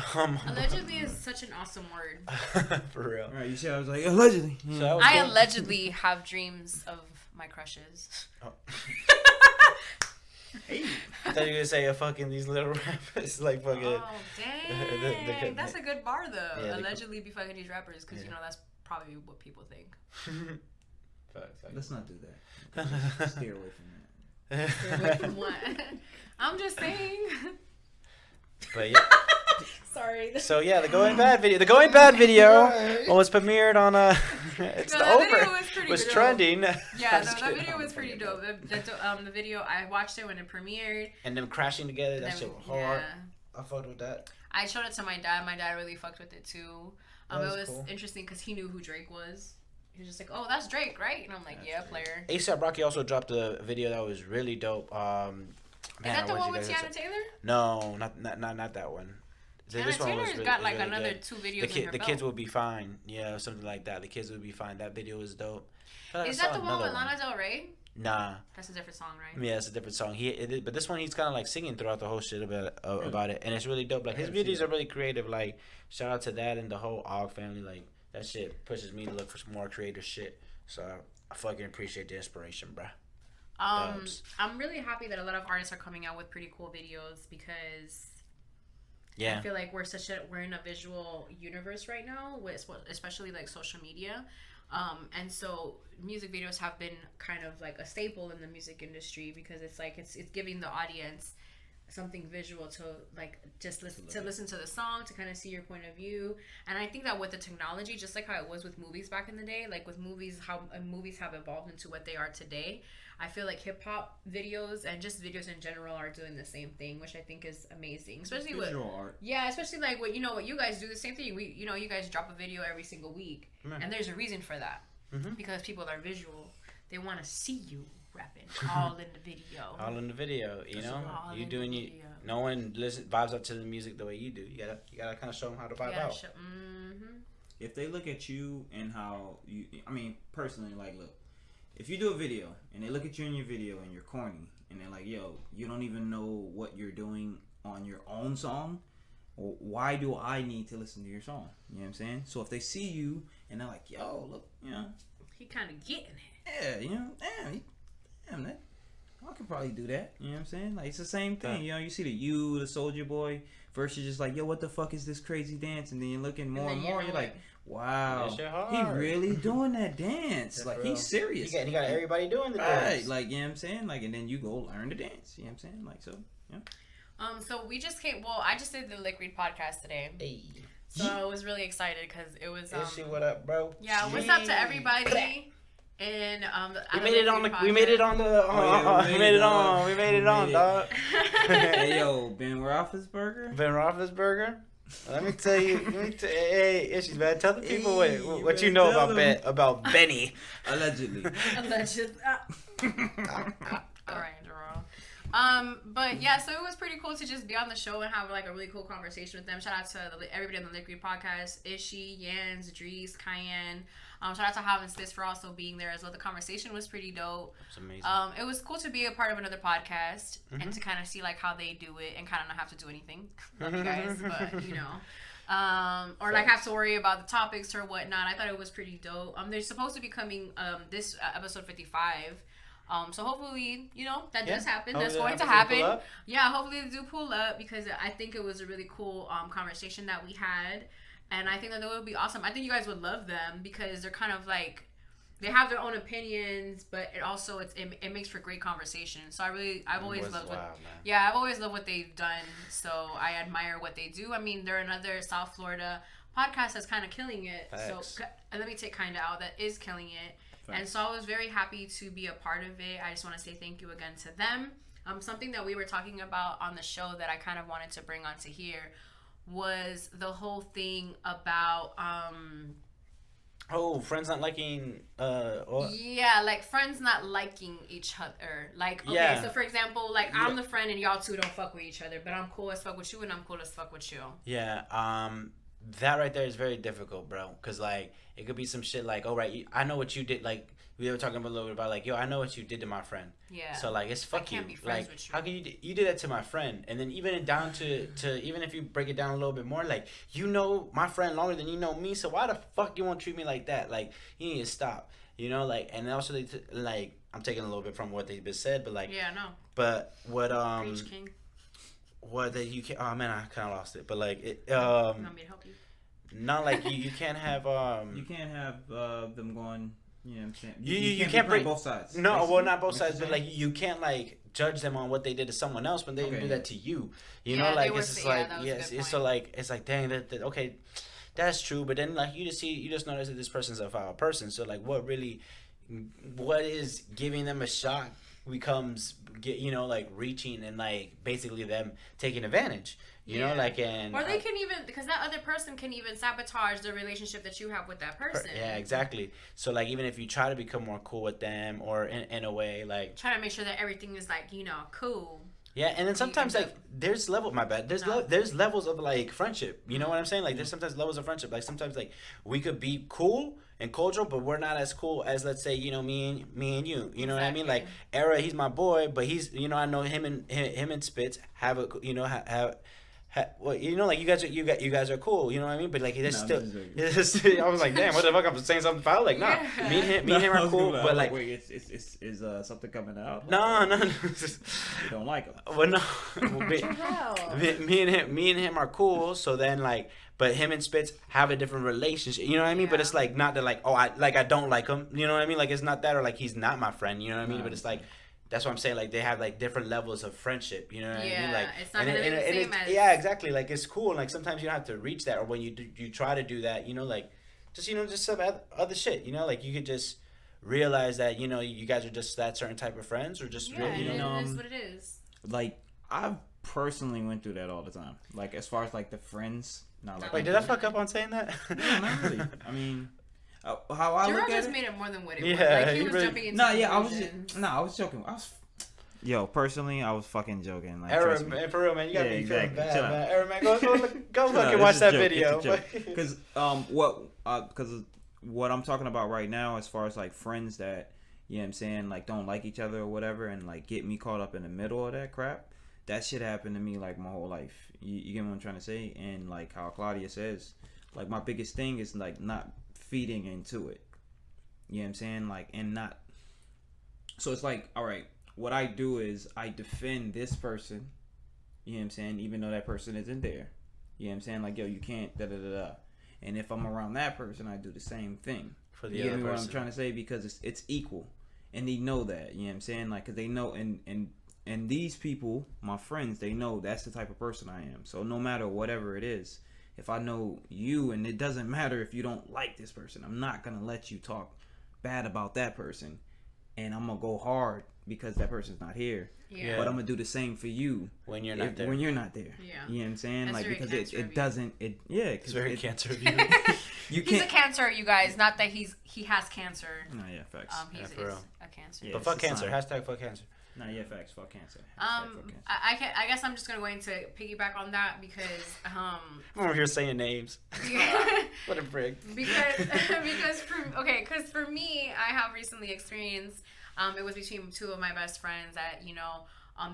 Allegedly is such an awesome word. For real. All right, you see, I was like allegedly. So I allegedly have dreams of my crushes. Oh. Hey. I thought you were gonna say fucking these little rappers like fucking. Oh dang, that's a good bar though. Yeah, allegedly be fucking these rappers because you know that's probably what people think. Let's not do that. Stay away from that. Stay away from what? I'm just saying. But yeah. Sorry. sorry. So yeah, the Going Bad video was premiered on it's No, the that over video was pretty was dope. trending. Yeah, no, that video was pretty dope. The video, I watched it when it premiered. And them crashing together, that shit was hard. Yeah. I fucked with that. I showed it to my dad. My dad really fucked with it too. It was cool. interesting because he knew who Drake was. He was just like, "Oh, that's Drake, right?" And I'm like, "Yeah, player." A$AP Rocky also dropped a video that was really dope. Is that the one with Tiana Taylor? No, not that one. Tiana Taylor's got like another 2 videos in her The belt. Kids Will Be Fine. Yeah, something like that. The Kids Will Be Fine. That video was dope. Is that the one with Lana Del Rey? Nah. That's a different song, right? Yeah, it's a different song. But this one he's kind of like singing throughout the whole shit about it, and it's really dope. Like his videos are really creative. Like shout out to that and the whole AuDii family. Like that shit pushes me to look for some more creative shit. So I fucking appreciate the inspiration, bruh. I'm really happy that a lot of artists are coming out with pretty cool videos because I feel like we're in a visual universe right now, with especially like social media. And so music videos have been kind of like a staple in the music industry because it's like it's giving the audience something visual to like just listen to the song, to kind of see your point of view. And I think that with the technology, just like how it was with movies back in the day, like with movies, how movies have evolved into what they are today, I feel like hip hop videos and just videos in general are doing the same thing, which I think is amazing. Especially visual art. Yeah, especially like what you guys do the same thing. You guys drop a video every single week, and there's a reason for that because people are visual. They want to see you rapping all in the video. All in the video, you know. All You in doing the you. video. No one vibes up to the music the way you do. You gotta kind of show them how to vibe out. If they look at you and how you, I mean, personally, like, look, if you do a video and they look at you in your video and you're corny and they're like, yo, you don't even know what you're doing on your own song, well, why do I need to listen to your song? You know what I'm saying? So if they see you and they're like, yo, look, you know, he kind of getting it. Yeah, you know, damn that. I could probably do that. You know what I'm saying? Like, it's the same thing. You know, you see the Soldier Boy, first you're just like, yo, what the fuck is this crazy dance? And then you're looking more and more, you're like, wow, he really doing that dance. That's like, real. he's serious. He got everybody doing the dance. Like, you know what I'm saying? Like, and then you go learn to dance. You know what I'm saying? Like, so, yeah. So we just I just did the Liquid podcast today. Hey. So I was really excited because it was. Issy, what up, bro? Yeah, what's up to everybody? And we made it on, dog. Hey, yo, Ben Roethlisberger. Let me tell you, hey, Issues, man. Tell the people what you know about Benny. Allegedly. All right, Jerome. But yeah, so it was pretty cool to just be on the show and have like a really cool conversation with them. Shout out to everybody on the Liquid podcast, Ishi, Yans, Dries, Cayenne. Shout out to Jav and Spitz for also being there as well. The conversation was pretty dope. It's amazing. It was cool to be a part of another podcast and to kind of see like how they do it and kind of not have to do anything. Love you guys, but you know. Or like have to worry about the topics or whatnot. I thought it was pretty dope. They're supposed to be coming this episode 55. So hopefully, you know, that does happen. That's going to happen. Yeah, hopefully they do pull up because I think it was a really cool conversation that we had. And I think that would be awesome. I think you guys would love them because they're kind of like, they have their own opinions, but it also it makes for great conversation. So I've always loved I've always loved what they've done. So I admire what they do. I mean, they're another South Florida podcast that's kind of killing it. Facts. So let me take kind of out that is killing it. Facts. And so I was very happy to be a part of it. I just want to say thank you again to them. Something that we were talking about on the show that I kind of wanted to bring onto here was the whole thing about friends not liking like friends not liking each other. Like, okay, so for example, like I'm the friend and y'all two don't fuck with each other, but I'm cool as fuck with you and I'm cool as fuck with you. Yeah, that right there is very difficult, bro, because like it could be some shit like, oh right, I know what you did, like we were talking a little bit about like, yo, I know what you did to my friend. Yeah. So like, it's fuck you. I can't be friends like, with you. how can you did that to my friend? And then even down to even if you break it down a little bit more, like, you know my friend longer than you know me, so why the fuck you won't treat me like that? Like, you need to stop. You know, like, and also like, I'm taking a little bit from what they've been said, but like, yeah, no. But what Preach, King. What that you can? Oh man, I kind of lost it. But like, it You want me to help you? not like you can't have you can't have them going You know what I'm saying? You can't bring both sides. No, basically. well, not both sides, but like you can't like judge them on what they did to someone else when they didn't do that to you. You know, like it's just like it's so like it's like dang that okay, that's true. But then like you just notice that this person's a foul person. So like what is giving them a shot becomes like reaching and like basically them taking advantage. You know, like and or they can even because that other person can even sabotage the relationship that you have with that person. Yeah, exactly. So like even if you try to become more cool with them or in a way like try to make sure that everything is like cool. Yeah, and then sometimes like there's there's levels of like friendship. You know what I'm saying? Like there's sometimes levels of friendship. Like sometimes like we could be cool and cordial, but we're not as cool as let's say me and you. You know what I mean? Like Era, he's my boy, but he's I know him and Spitz have a well, like you guys are cool, you know what I mean? But like there's I was like, damn, what the fuck? I'm saying something foul? Like, nah, me and him are cool, but like, wait, is something coming out? No. You don't like him? Well, no. me and him are cool. So then like, but him and Spitz have a different relationship. You know what I mean? But it's like not that like I don't like him. You know what I mean? Like it's not that or like he's not my friend. You know what I mean? But it's like. That's what I'm saying. Like they have like different levels of friendship. You know what I mean? Like it's not gonna be the same as. Yeah, exactly. Like it's cool. Like sometimes you don't have to reach that, or when you try to do that, like just some other shit. Like you could just realize that you guys are just that certain type of friends, or just it is what it is. Like I personally went through that all the time. Like as far as like the friends. Not like. Wait, did I fuck up on saying that? No, not really. I mean. How I look at just it, made it more than what it was. Like he was jumping into I was joking. Personally, I was fucking joking. Like, Aaron, man, for real, man, you gotta be feeling bad, man. Aaron, man, go fucking watch that video. Because what I'm talking about right now, as far as like friends that you know what I'm saying, like don't like each other or whatever, and like get me caught up in the middle of that crap. That shit happened to me like my whole life. You get what I'm trying to say? And like how Claudia says, like my biggest thing is like not feeding into it. You know what I'm saying? Like, and not. So it's like, all right, what I do is I defend this person. You know what I'm saying? Even though that person isn't there. You know what I'm saying? Like, yo, you can't da da da da. And if I'm around that person, I do the same thing. For the you other get me person. What I'm trying to say? Because it's equal, and they know that. You know what I'm saying? Like, cause they know, and these people, my friends, they know that's the type of person I am. So no matter whatever it is. If I know you, and it doesn't matter if you don't like this person, I'm not going to let you talk bad about that person. And I'm going to go hard because that person's not here. Yeah. But I'm going to do the same for you. When you're not there. When you're not there. Yeah. You know what I'm saying? That's like, because it doesn't, it's very cancer of you. He's a cancer, you guys. Not that he has cancer. No, yeah, facts. He's for real. a cancer. Yeah, but fuck cancer. Hashtag fuck cancer. No, yeah, facts. Fuck cancer. I guess I'm just gonna go into piggyback on that because I'm over here saying names. Yeah. What a prick. because for me, I have recently experienced. It was between two of my best friends that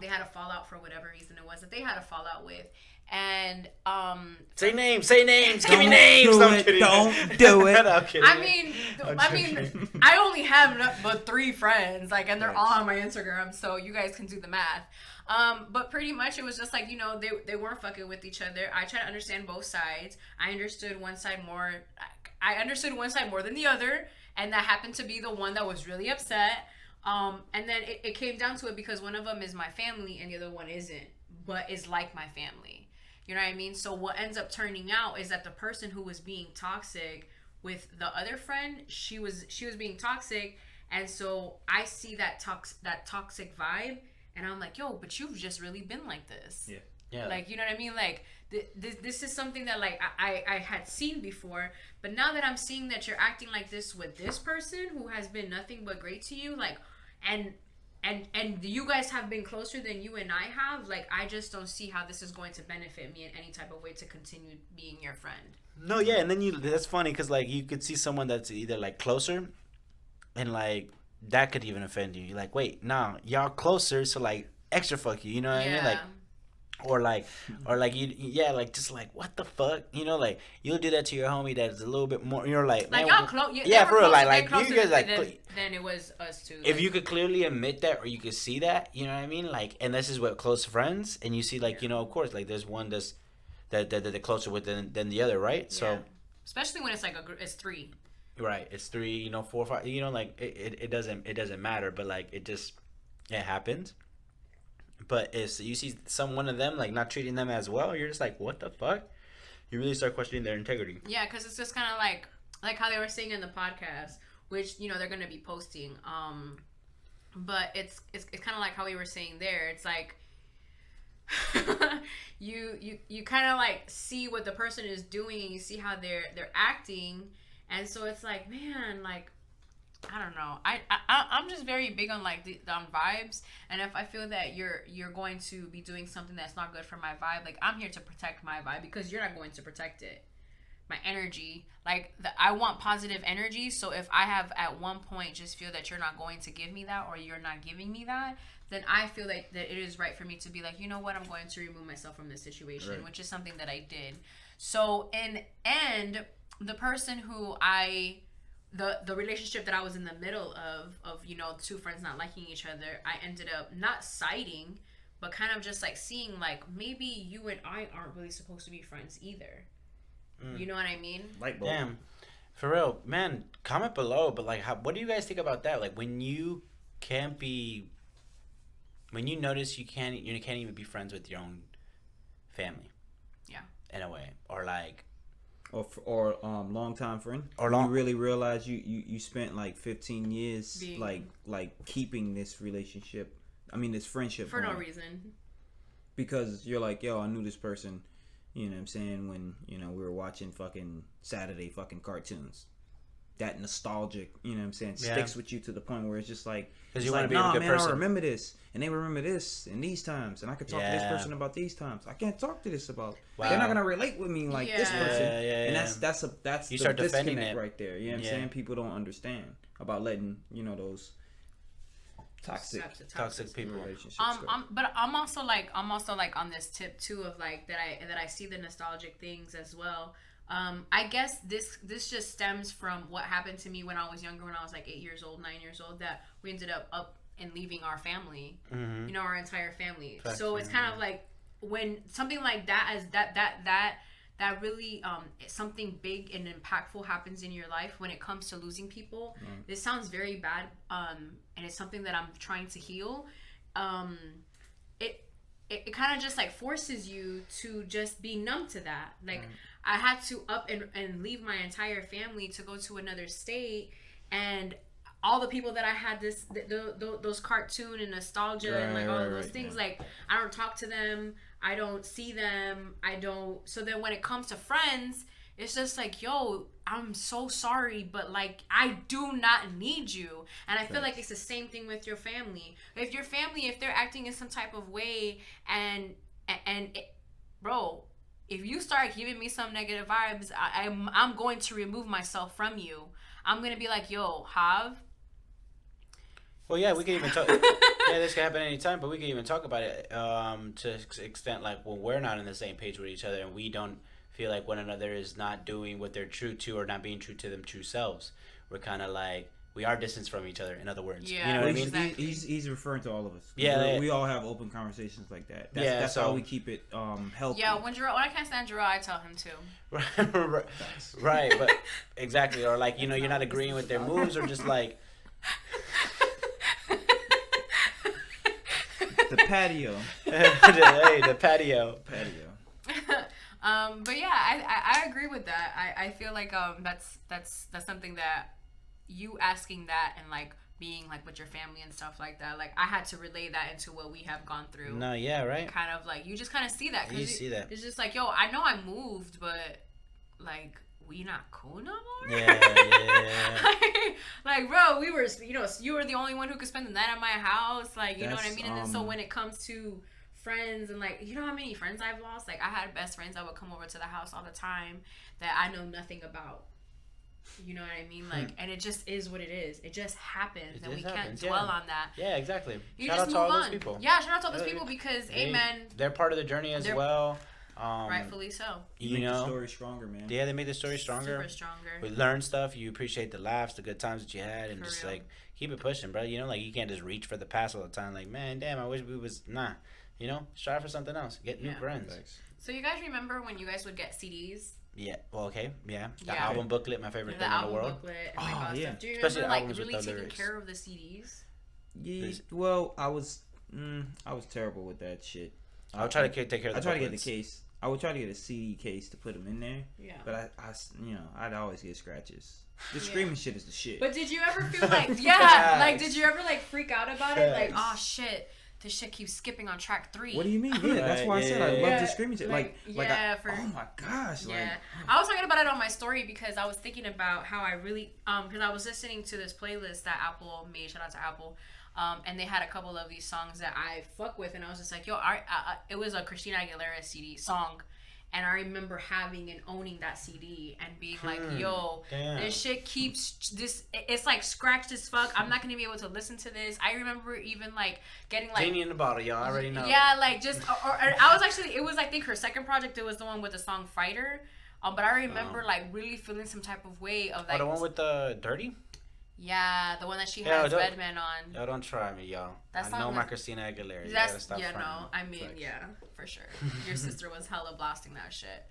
they had a fallout for whatever reason it was that they had a fallout with. And say names, give me names. Don't do it. I'm kidding. I mean, I only have but 3 friends, like, and they're all on my Instagram, so you guys can do the math. But pretty much it was just like they weren't fucking with each other. I tried to understand both sides. I understood one side more. I understood one side more than the other, and that happened to be the one that was really upset. And then it came down to it because one of them is my family and the other one isn't, but is like my family. You know what I mean? So what ends up turning out is that the person who was being toxic with the other friend, she was being toxic, and so I see that toxic vibe, and I'm like, yo, but you've just really been like this. Yeah. Like, you know what I mean? Like this is something that like I had seen before, but now that I'm seeing that you're acting like this with this person who has been nothing but great to you, like, and you guys have been closer than you and I have, like, I just don't see how this is going to benefit me in any type of way to continue being your friend. No, yeah, and then that's funny because like you could see someone that's either like closer, and like that could even offend you. You're like, wait, nah, y'all closer, so like extra fuck you, you know what I mean? Like, or like you, like just like what the fuck, like you'll do that to your homie that's a little bit more, you're like y'all close, for real, like you guys like then it was us two. If you could clearly admit that, or you could see that, you know what I mean, like, and this is what close friends, and you see like of course like there's one that they're closer with than the other, right? So especially when it's like it's 3. Right. It's 3, 4, 5. Like it doesn't matter. But like it happens. But if you see one of them like not treating them as well, you're just like, what the fuck? You really start questioning their integrity. Yeah, because it's just kind of like how they were saying in the podcast, which they're gonna be posting. But it's kind of like how we were saying there. It's like you kind of like see what the person is doing, and you see how they're acting, and so it's like, man, like I don't know. I'm just very big on like on vibes, and if I feel that you're going to be doing something that's not good for my vibe, like I'm here to protect my vibe because you're not going to protect it. My energy, like I want positive energy. So if I have at one point just feel that you're not going to give me that, or you're not giving me that, then I feel that it is right for me to be like, you know what, I'm going to remove myself from this situation, right. Which is something that I did. So and the person who the relationship that I was in the middle of two friends not liking each other, I ended up not siding, but kind of just like seeing like maybe you and I aren't really supposed to be friends either. You know what I mean? Like, damn, for real, man. Comment below, but like, what do you guys think about that? Like, when you notice you can't even be friends with your own family. Yeah. In a way, or like, or long-time friend, or you really realize you spent like 15 years like keeping this relationship. I mean, this friendship for no reason. Because you're like, yo, I knew this person. You know what I'm saying? When, we were watching fucking Saturday fucking cartoons. That nostalgic, you know what I'm saying, sticks with you to the point where it's just like, because you want to be a good person. I remember this, and they remember this, and these times, and I could talk to this person about these times. I can't talk to this about. Wow. They're not gonna relate with me like this person, and that's you the disconnect right there. You know what I'm saying? People don't understand about letting those toxic people relationships go. But I'm also like on this tip too of like that I see the nostalgic things as well. I guess this just stems from what happened to me when I was younger, when I was like 8 years old, 9 years old, that we ended up and leaving our family, our entire family. So it's kind of like when something like that as that really something big and impactful happens in your life when it comes to losing people. This sounds very bad, and it's something that I'm trying to heal. It kind of just like forces you to just be numb to that. Like I had to up and leave my entire family to go to another state, and all the people that I had those cartoon and nostalgia and like all of those things, like I don't talk to them, I don't see them, so then when it comes to friends, it's just like, yo, I'm so sorry, but like I do not need you. And I feel like it's the same thing with your family. If your family, if they're acting in some type of way, and bro, if you start giving me some negative vibes, I'm going to remove myself from you. I'm gonna be like, yo, Hav. Well, yeah, we can even talk. Yeah, this can happen anytime, but we can even talk about it to extent like, well, we're not on the same page with each other, and we don't feel like one another is not doing what they're true to, or not being true to them true selves. We're kind of like, we are distanced from each other, in other words. Yeah, you know what I mean? Exactly. He's referring to all of us. Yeah, we all have open conversations like that. That's how we keep it healthy. Yeah, when I can't stand Gerald, I tell him to. Right, but exactly. Or like, you're not agreeing with their moves, or just like... The patio. Hey, the patio. But yeah, I agree with that. I feel like that's something that you asking that and like being like with your family and stuff like that. Like I had to relay that into what we have gone through. No, yeah, right. And kind of like you just kind of see that. You see that. It's just like, yo, I know I moved, but like we not cool no more. Yeah. like bro, we were, you were the only one who could spend the night at my house. Like, you know what I mean? And then so when it comes to friends and like, you know how many friends I've lost? Like I had best friends that would come over to the house all the time that I know nothing about. You know what I mean? Like, and it just is what it is. It just happens, and we can't dwell on that. Yeah, exactly. Shout out to all those people. Yeah, shout out to all those people because, amen. They're part of the journey as well. Rightfully so. You make the story stronger, man. Yeah, they make the story stronger. Super stronger. We learn stuff. You appreciate the laughs, the good times that you had, and just like keep it pushing, bro. Like you can't just reach for the past all the time. Like, man, damn, I wish we was strive for something else. Get new friends. So you guys remember when you guys would get CDs? Yeah. Well, okay. Yeah. The Yeah. album booklet, my favorite The thing in the album world. booklet and like all that yeah. stuff. Do you Especially remember like albums with really the taking lyrics. care of the CDs? Yeah. Well, I was terrible with that shit. I'll try to take care of the I try to get the booklets. case. I would try to get a CD case to put them in there. Yeah. But I'd always get scratches. The screaming shit is the shit. But did you ever feel like, yeah, like, did you ever like freak out about it? Like, Facts. oh shit, this shit keeps skipping on track 3. What do you mean? Yeah, that's why I said I love the screaming shit. Oh my gosh. Yeah. I was talking about it on my story because I was thinking about how I really, because I was listening to this playlist that Apple made, shout out to Apple, and they had a couple of these songs that I fuck with, and I was just like, yo, it was a Christina Aguilera CD song. And I remember having and owning that CD and being like, yo, this shit keeps it's like scratched as fuck. I'm not going to be able to listen to this. I remember even like getting like. Genie in the bottle, y'all already know. Yeah, like just, or I was actually, it was I think her second project, it was the one with the song Fighter. But I remember like really feeling some type of way of like. Oh, the one with the Dirty? Yeah, the one that she has Redman on. Y'all don't try me, y'all. I know my Christina Aguilera. You gotta stop fronting. I mean, yeah, for sure. Your sister was hella blasting that shit.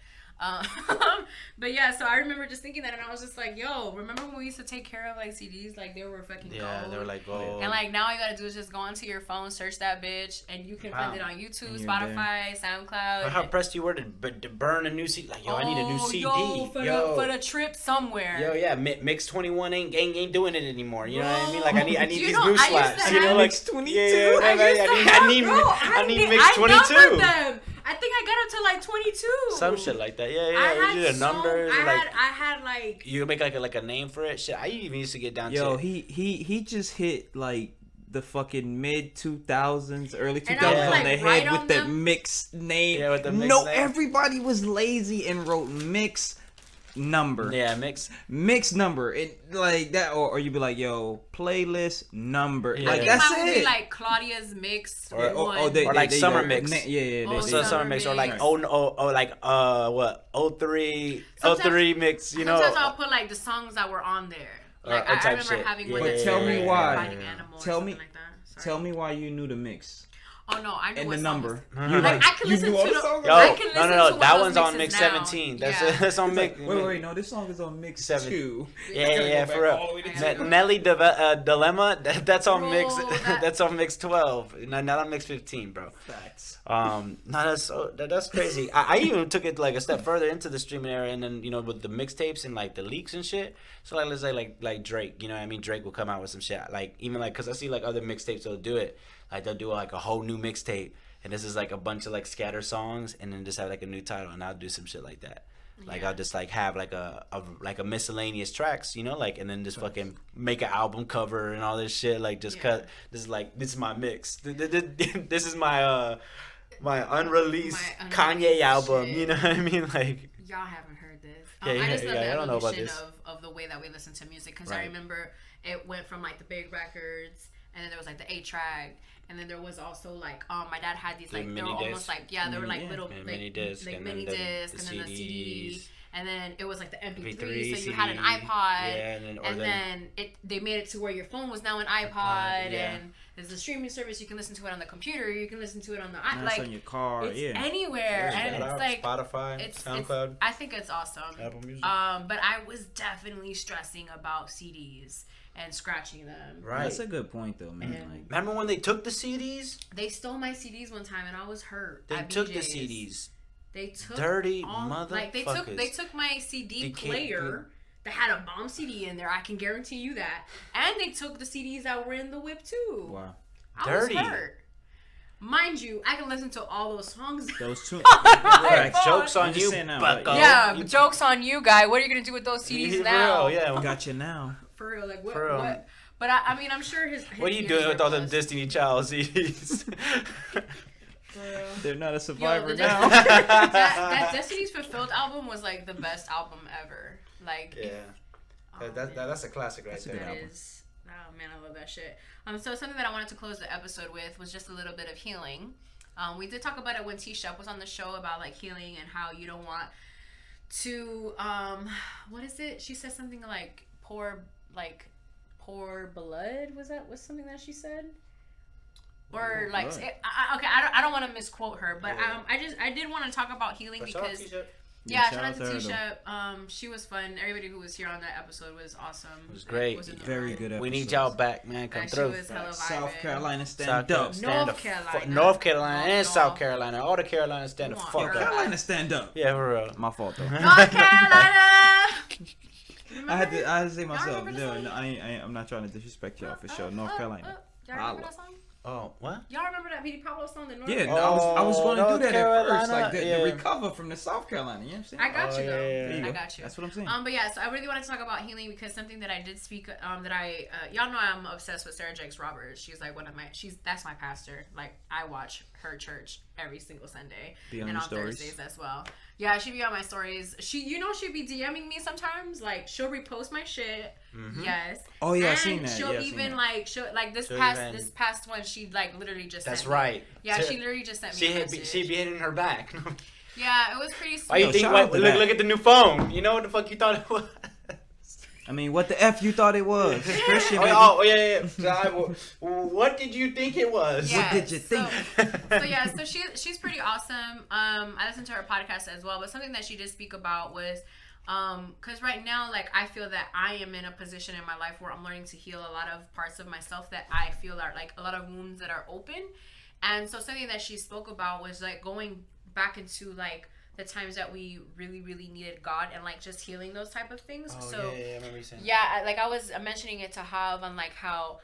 But yeah, so I remember just thinking that, and I was just like, yo, remember when we used to take care of like CDs? Like they were fucking gold. Yeah, they were like gold. And like now all you gotta do is just go onto your phone, search that bitch, and you can find it on YouTube, Spotify, SoundCloud. Or how pressed you were to burn a new CD. Like, yo, I need a new CD. For the trip somewhere. Yo, yeah, Mix 21 ain't doing it anymore. You know what I mean? Like I need these new I slaps. You know, like Mix 22. Yeah, I need Mix 22. I think I got up to like 22. Some shit like that. Yeah. You did a number. I had like. You make like a name for it. Shit, I even used to get down to. Yo, he just hit like the fucking mid 2000s, early 2000s on the head on with the mix name. Yeah, with the mix name. Everybody was lazy and wrote mix number. Yeah, mix number. It like that, or you'd be like, yo, playlist number. Yeah. Like I that's think mine would it. be like Claudia's mix Or one. summer mix. Summer mix, or like Right. 03 mix. You know. Sometimes I'll put like the songs that were on there. Like I remember shit. having Yeah, one yeah, that's tell me why. Fighting Animal or Tell me- something like that. Sorry. Tell me why you knew the mix Oh no, I know and what the song number. was- You Like, I can you listen knew all to the the- songs? Yo, I can listen to no. one That of one's those on mix mixes now. 17. Yeah. That's on mix. Wait, no, this song is on mix 2. Yeah, for all the way real. to two. Nelly Dilemma. That's on Bro, mix. that- That's on mix 12. Not on mix 15, bro. Facts. That's crazy. I even took it like a step further into the streaming era, and then with the mixtapes and like the leaks and shit. So like let's say like Drake, you know what I mean? Drake will come out with some shit like even like because I see like other mixtapes they'll do it like they'll do like a whole new mixtape, and this is like a bunch of like scatter songs, and then just have like a new title, and I'll do some shit like that. Like I'll just like have like a miscellaneous tracks, like, and then just fucking make an album cover and all this shit. Like just cut. This is my mix. This is my unreleased Kanye album. shit. You know what I mean? Like Y'all haven't heard this. Yeah, I just love the I don't know about evolution this. of the way that we listen to music because Right. I remember it went from like the big records, and then there was like the 8-track, and then there was also like my dad had these The like they mini were almost discs. like they were like little Yeah, like, mini disc, like and mini then disc, the and then the CD, CDs. and then it was like the MP3, MP3, so you had an CD, iPod, yeah, and then they made it to where your phone was now an iPod, yeah. and there's a streaming service. You can listen to it on the computer, you can listen to it on the That's on your car. it's Yeah. anywhere, and it's like Spotify, SoundCloud, I think it's awesome. Apple Music. But I was definitely stressing about CDs and scratching them. Right. That's a good point though, man. And- Like, Remember when they took the CDs? They stole my CDs one time, and I was hurt. They at took the BJ's. CDs. They took Dirty like they motherfuckers. took my CD They can't player that had a bomb CD in there. I can guarantee you that. And they took the CDs that were in the whip too. wow. I Dirty. was hurt. Mind you, I can listen to all those songs. Those two. Right. Jokes on I'm just you, saying now, bucko. like- Yeah, You- jokes on you, guy. What are you gonna do with those CDs For now? real, yeah. Got you now. For real, like what? For real. What? But I mean, I'm sure his What are you ears doing were with all them closed. Destiny Child CDs? For real. They're not a Yo, survivor the now. that Destiny's Fulfilled album was like the best album ever. Like, Yeah. oh, man. That's a classic right That's a there. good That album. is, oh man, I love that shit. So something that I wanted to close the episode with was just a little bit of healing. We did talk about it when T Shep was on the show about like healing and how you don't want to what is it? She said something like pour blood. Was something that she said? Or like, good. I don't want to misquote her, but I did want to talk about healing because shout out to Tisha. She was fun. Everybody who was here on that episode was awesome. It was great. It was very good episode. We need y'all back, man. Come through. She was hella South vibing. Carolina stand up. North Carolina and South Carolina. All the Carolinas stand the fuck North up. Carolina stand up. Yeah, for real. My fault though. North Carolina. I had to say myself. remember the No, song? I'm not trying to disrespect y'all for sure. North Carolina. Y'all remember that song? Oh, what? Y'all remember that Petey Pablo song? The North Yeah, Carolina? I was going to do North that at first, Carolina, like the yeah. recover from the South Carolina. You know what I'm saying? I got you though. There you I go. got you. That's what I'm saying. But yeah, so I really want to talk about healing because something that I did speak, that I, y'all know I'm obsessed with Sarah Jakes Roberts. She's like that's my pastor. Like I watch her church every single Sunday Be on and your on stories? Thursdays as well. Yeah, she be on my stories. She'd be DMing me sometimes. Like she'll repost my shit. Mm-hmm. Yes. Oh yeah, I and seen that. she'll yeah, I seen even that. this past one she like literally just That's sent right. me. Yeah, she literally just sent me a message. She be hitting her back. Yeah, it was pretty sweet. Why you Yo, think? shout out to that. Look at the new phone. You know what the fuck you thought it was? I mean, what the F you thought it was? Christian, baby. Yeah. So what did you think it was? Yeah. What did you think? So she's pretty awesome. I listened to her podcast as well, but something that she did speak about was because right now, like, I feel that I am in a position in my life where I'm learning to heal a lot of parts of myself that I feel are like a lot of wounds that are open. And so something that she spoke about was like going back into like the times that we really, really needed God and like just healing those type of things. Oh, so yeah, I remember you saying. Yeah, I was mentioning it to Jav on like how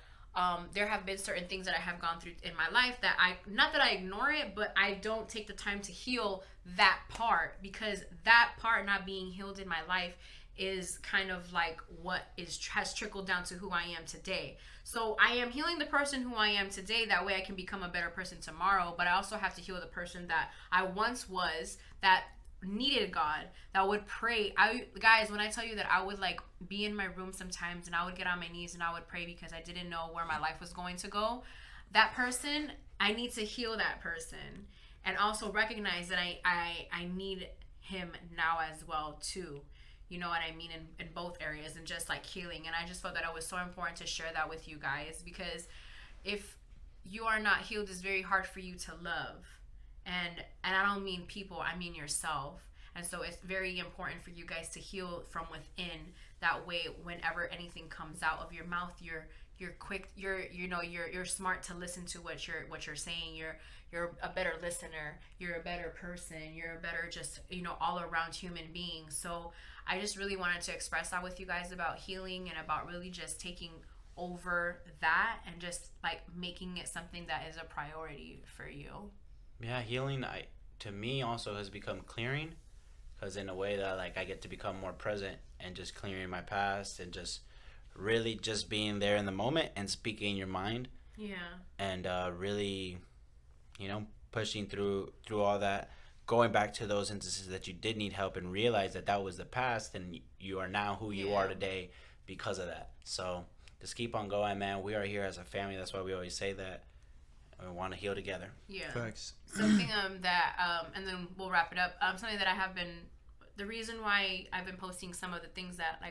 there have been certain things that I have gone through in my life that not that I ignore it, but I don't take the time to heal that part because that part not being healed in my life is kind of like what has trickled down to who I am today. So I am healing the person who I am today. That way I can become a better person tomorrow. But I also have to heal the person that I once was that needed God, that would pray. Guys, when I tell you that I would like be in my room sometimes and I would get on my knees and I would pray because I didn't know where my life was going to go. That person, I need to heal that person and also recognize that I need him now as well too. You know what I mean? In both areas and just like healing. And I just felt that it was so important to share that with you guys because if you are not healed, it's very hard for you to love. And I don't mean people, I mean yourself. And so it's very important for you guys to heal from within. That way, whenever anything comes out of your mouth, you're quick. You're smart to listen to what you're saying. You're a better listener. You're a better person. You're a better just all around human being. So I just really wanted to express that with you guys about healing and about really just taking over that and just like making it something that is a priority for you. Yeah, healing to me also has become clearing, because in a way that like I get to become more present and just clearing my past and just really just being there in the moment and speaking your mind. Yeah. And really, pushing through all that, going back to those instances that you did need help and realize that was the past and you are now who you are today because of that. So just keep on going, man. We are here as a family. That's why we always say that. We want to heal together. Yeah. Thanks. Something that and then we'll wrap it up. Something that I have been, the reason why I've been posting some of the things that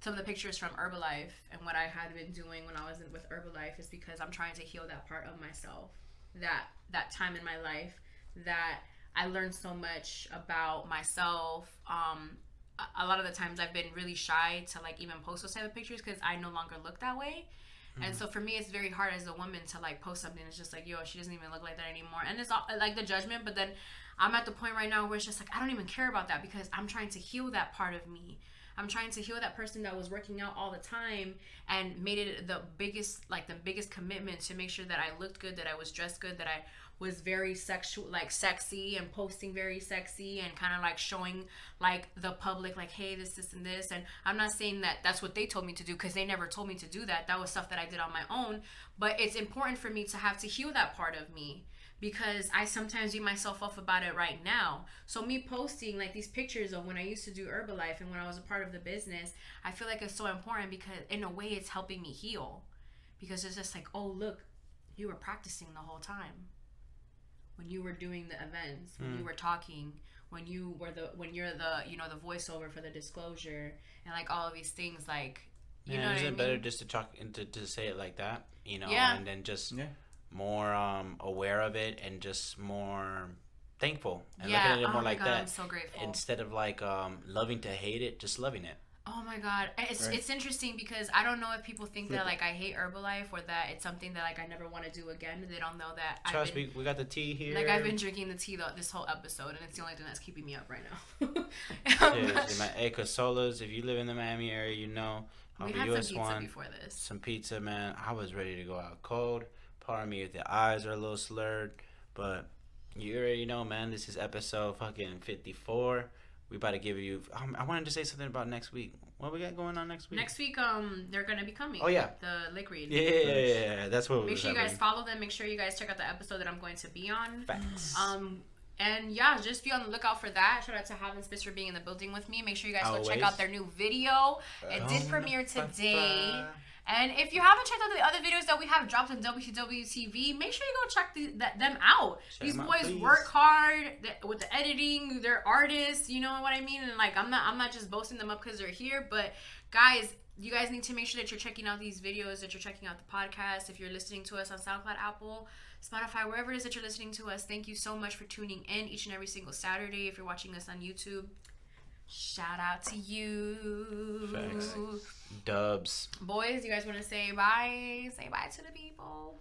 some of the pictures from Herbalife and what I had been doing when I was with Herbalife is because I'm trying to heal that part of myself, that time in my life that I learned so much about myself. A lot of the times I've been really shy to like even post those type of pictures because I no longer look that way. And so for me, it's very hard as a woman to like post something. It's just like, yo, she doesn't even look like that anymore. And it's all, like the judgment. But then I'm at the point right now where it's just like, I don't even care about that because I'm trying to heal that part of me. I'm trying to heal that person that was working out all the time and made it the biggest commitment to make sure that I looked good, that I was dressed good, that I was very sexy and posting very sexy and kind of like showing like the public like, hey, this and this. And I'm not saying that that's what they told me to do because they never told me to do that. That was stuff that I did on my own. But it's important for me to have to heal that part of me because I sometimes beat myself up about it right now. So me posting like these pictures of when I used to do Herbalife and when I was a part of the business, I feel like it's so important because in a way it's helping me heal. Because it's just like, oh, look, you were practicing the whole time. When you were doing the events, when you were talking, when you're the voiceover for the disclosure and like all of these things, like, you know what I mean? Isn't it better just to talk and to say it like that, Yeah. and then just more aware of it and just more thankful and Yeah. looking at it more my like God, that I'm so grateful. instead of like loving to hate it, just loving it. Oh my God, it's interesting because I don't know if people think that like I hate Herbalife or that it's something that like I never want to do again. They don't know that. Trust me, we got the tea here. Like I've been drinking the tea this whole episode, and it's the only thing that's keeping me up right now. Seriously, man. Hey, Casolas, if you live in the Miami area, you know. We had some pizza before this. Some pizza, man. I was ready to go out cold. Pardon me if the eyes are a little slurred, but you already know, man. This is episode fucking 54. We about to give you. I wanted to say something about next week. What we got going on next week? Next week, they're gonna be coming. Oh yeah, the Lick Read. Yeah. That's what. Make sure you guys follow them. Make sure you guys check out the episode that I'm going to be on. Facts. And yeah, just be on the lookout for that. Shout out to Jav and Spitz for being in the building with me. Make sure you guys go check out their new video. It did premiere today. And if you haven't checked out the other videos that we have dropped on WCWTV, make sure you go check them out. These boys work hard with the editing. They're artists, you know what I mean? And like I'm not just boasting them up because they're here, but guys, you guys need to make sure that you're checking out these videos, that you're checking out the podcast. If you're listening to us on SoundCloud, Apple, Spotify, wherever it is that you're listening to us, thank you so much for tuning in each and every single Saturday. If you're watching us on YouTube, shout out to you. Facts. Dubs. Boys, you guys want to say bye? Say bye to the people.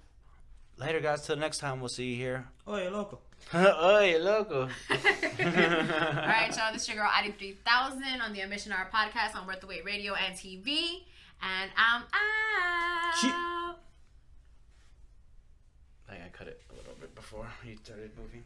Later, guys. Till next time, we'll see you here. Oye, loco. Oye, loco. All right, y'all. This is your girl, AuDii 3000 on the Ambition Hour podcast on Worth the Wait Radio and TV. And I'm out. I cut it a little bit before you started moving.